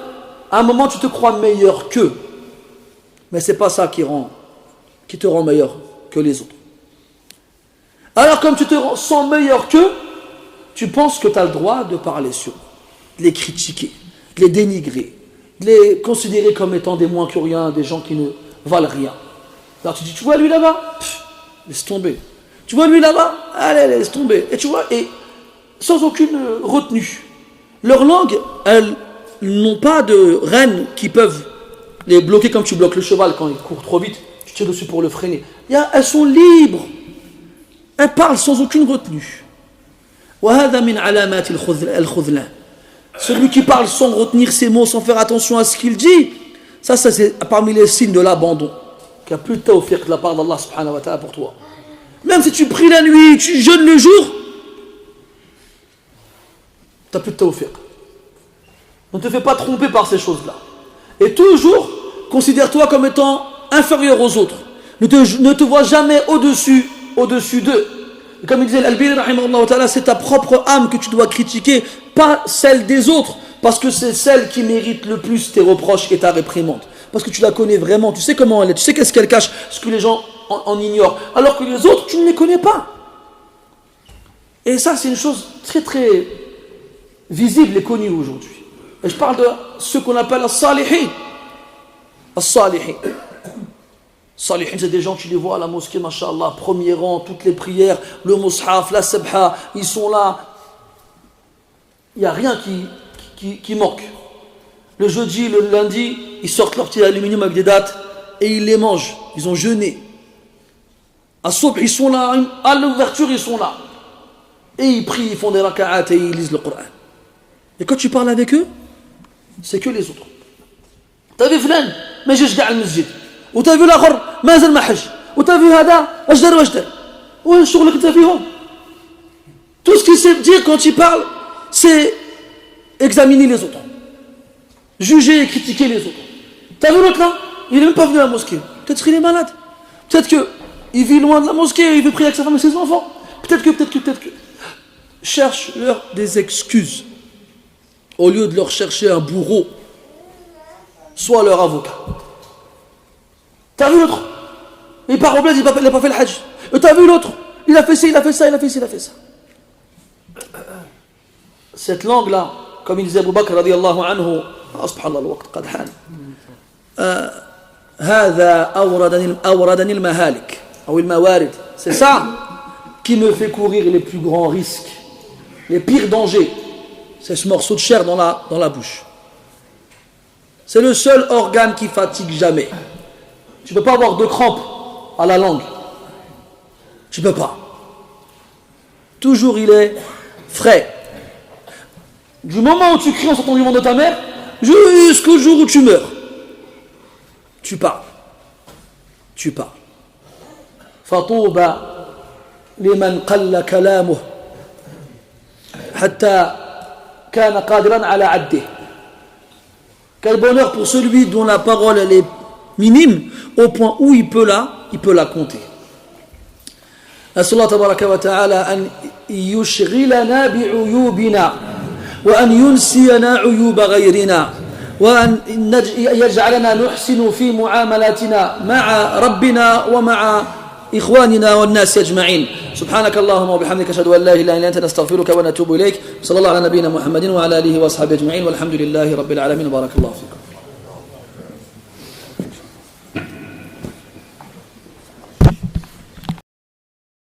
à un moment tu te crois meilleur qu'eux. Mais c'est pas ça qui te rend meilleur que les autres. Alors comme tu te sens meilleur qu'eux, tu penses que tu as le droit de parler sur eux, de les critiquer, de les dénigrer, de les considérer comme étant des moins que rien, des gens qui ne valent rien. Alors tu dis, tu vois lui là-bas, laisse tomber. Tu vois lui là-bas, allez, laisse tomber. Et tu vois, et sans aucune retenue. Leur langue, elles n'ont pas de rênes qui peuvent les bloquer comme tu bloques le cheval quand il court trop vite, tu tires dessus pour le freiner. Elles sont libres. Elles parlent sans aucune retenue. Celui qui parle sans retenir ses mots, sans faire attention à ce qu'il dit, ça c'est parmi les signes de l'abandon. Qu'il n'y a plus de tawfiq de la part d'Allah subhanahu wa ta'ala pour toi. Même si tu pries la nuit, tu jeûnes le jour, tu n'as plus de tawfiq. Ne te fais pas tromper par ces choses-là. Et toujours, considère-toi comme étant inférieur aux autres. Ne te vois jamais au-dessus d'eux. Et comme il disait Al-Albani, c'est ta propre âme que tu dois critiquer, pas celle des autres, parce que c'est celle qui mérite le plus tes reproches et ta réprimande. Parce que tu la connais vraiment, tu sais comment elle est, tu sais qu'est-ce qu'elle cache, ce que les gens en ignorent. Alors que les autres, tu ne les connais pas. Et ça, c'est une chose très très visible et connue aujourd'hui. Et je parle de ceux qu'on appelle as-salihin. As-salihin. Salihin, c'est des gens, tu les vois à la mosquée, mashallah, premier rang, toutes les prières, le mushaf, la sabha, ils sont là. Il n'y a rien qui manque. Le jeudi, le lundi, ils sortent leur petit aluminium avec des dates et ils les mangent. Ils ont jeûné. À Soub, ils sont là. À l'ouverture, ils sont là. Et ils prient, ils font des raka'at et ils lisent le Coran. Et quand tu parles avec eux, c'est que les autres. T'as vu Flan, mais j'ai joué al masjid. Ou t'as vu l'autre, mais il m'a hajj. Ou t'as vu Hada, wajdar wajdar. Ou un shough que t'as vu. Tout ce qu'il sait dire quand il parle, c'est examiner les autres. Juger et critiquer les autres. T'as vu l'autre là? Il n'est même pas venu à la mosquée. Peut-être qu'il est malade. Peut-être qu'il vit loin de la mosquée, il veut prier avec sa femme et ses enfants. Peut-être que. Cherche-leur des excuses. Au lieu de leur chercher un bourreau, soit leur avocat. T'as vu l'autre? Il part au bled, il n'a pas fait le hajj. T'as vu l'autre? Il a fait ci, il a fait ça, il a fait ci, il a fait ça. Cette langue-là, comme il disait Abu Bakr radiallahu anhu, subhanallah, le waqt qad han. هذا أوردني المهالك أو الموارد. C'est ça qui me fait courir les plus grands risques, les pires dangers. C'est ce morceau de chair dans la bouche. C'est le seul organe qui fatigue jamais. Tu ne peux pas avoir de crampes à la langue. Tu ne peux pas. Toujours il est frais. Du moment où tu cries en sortant du ventre de ta mère, jusqu'au jour où tu meurs. Tu parles. Tu parles. فطوبى لمن قل كلامه حتى كان قادرا على عده. Quel bonheur pour celui dont la parole elle est minime au point où il peut la compter. أسأل الله تبارك وتعالى أن يشغلنا بعيوبنا وأن ينسينا عيوب غيرنا وأن يجعلنا نحسن في معاملاتنا مع ربنا ومع إخواننا والناس أجمعين. سبحانك اللهم وبحمدك أشهد أن لا إله إلا أنت نستغفرك ونتوب إليك. صلى الله على نبينا محمد وعلى آله وأصحابه أجمعين والحمد لله رب العالمين. بارك الله فيكم.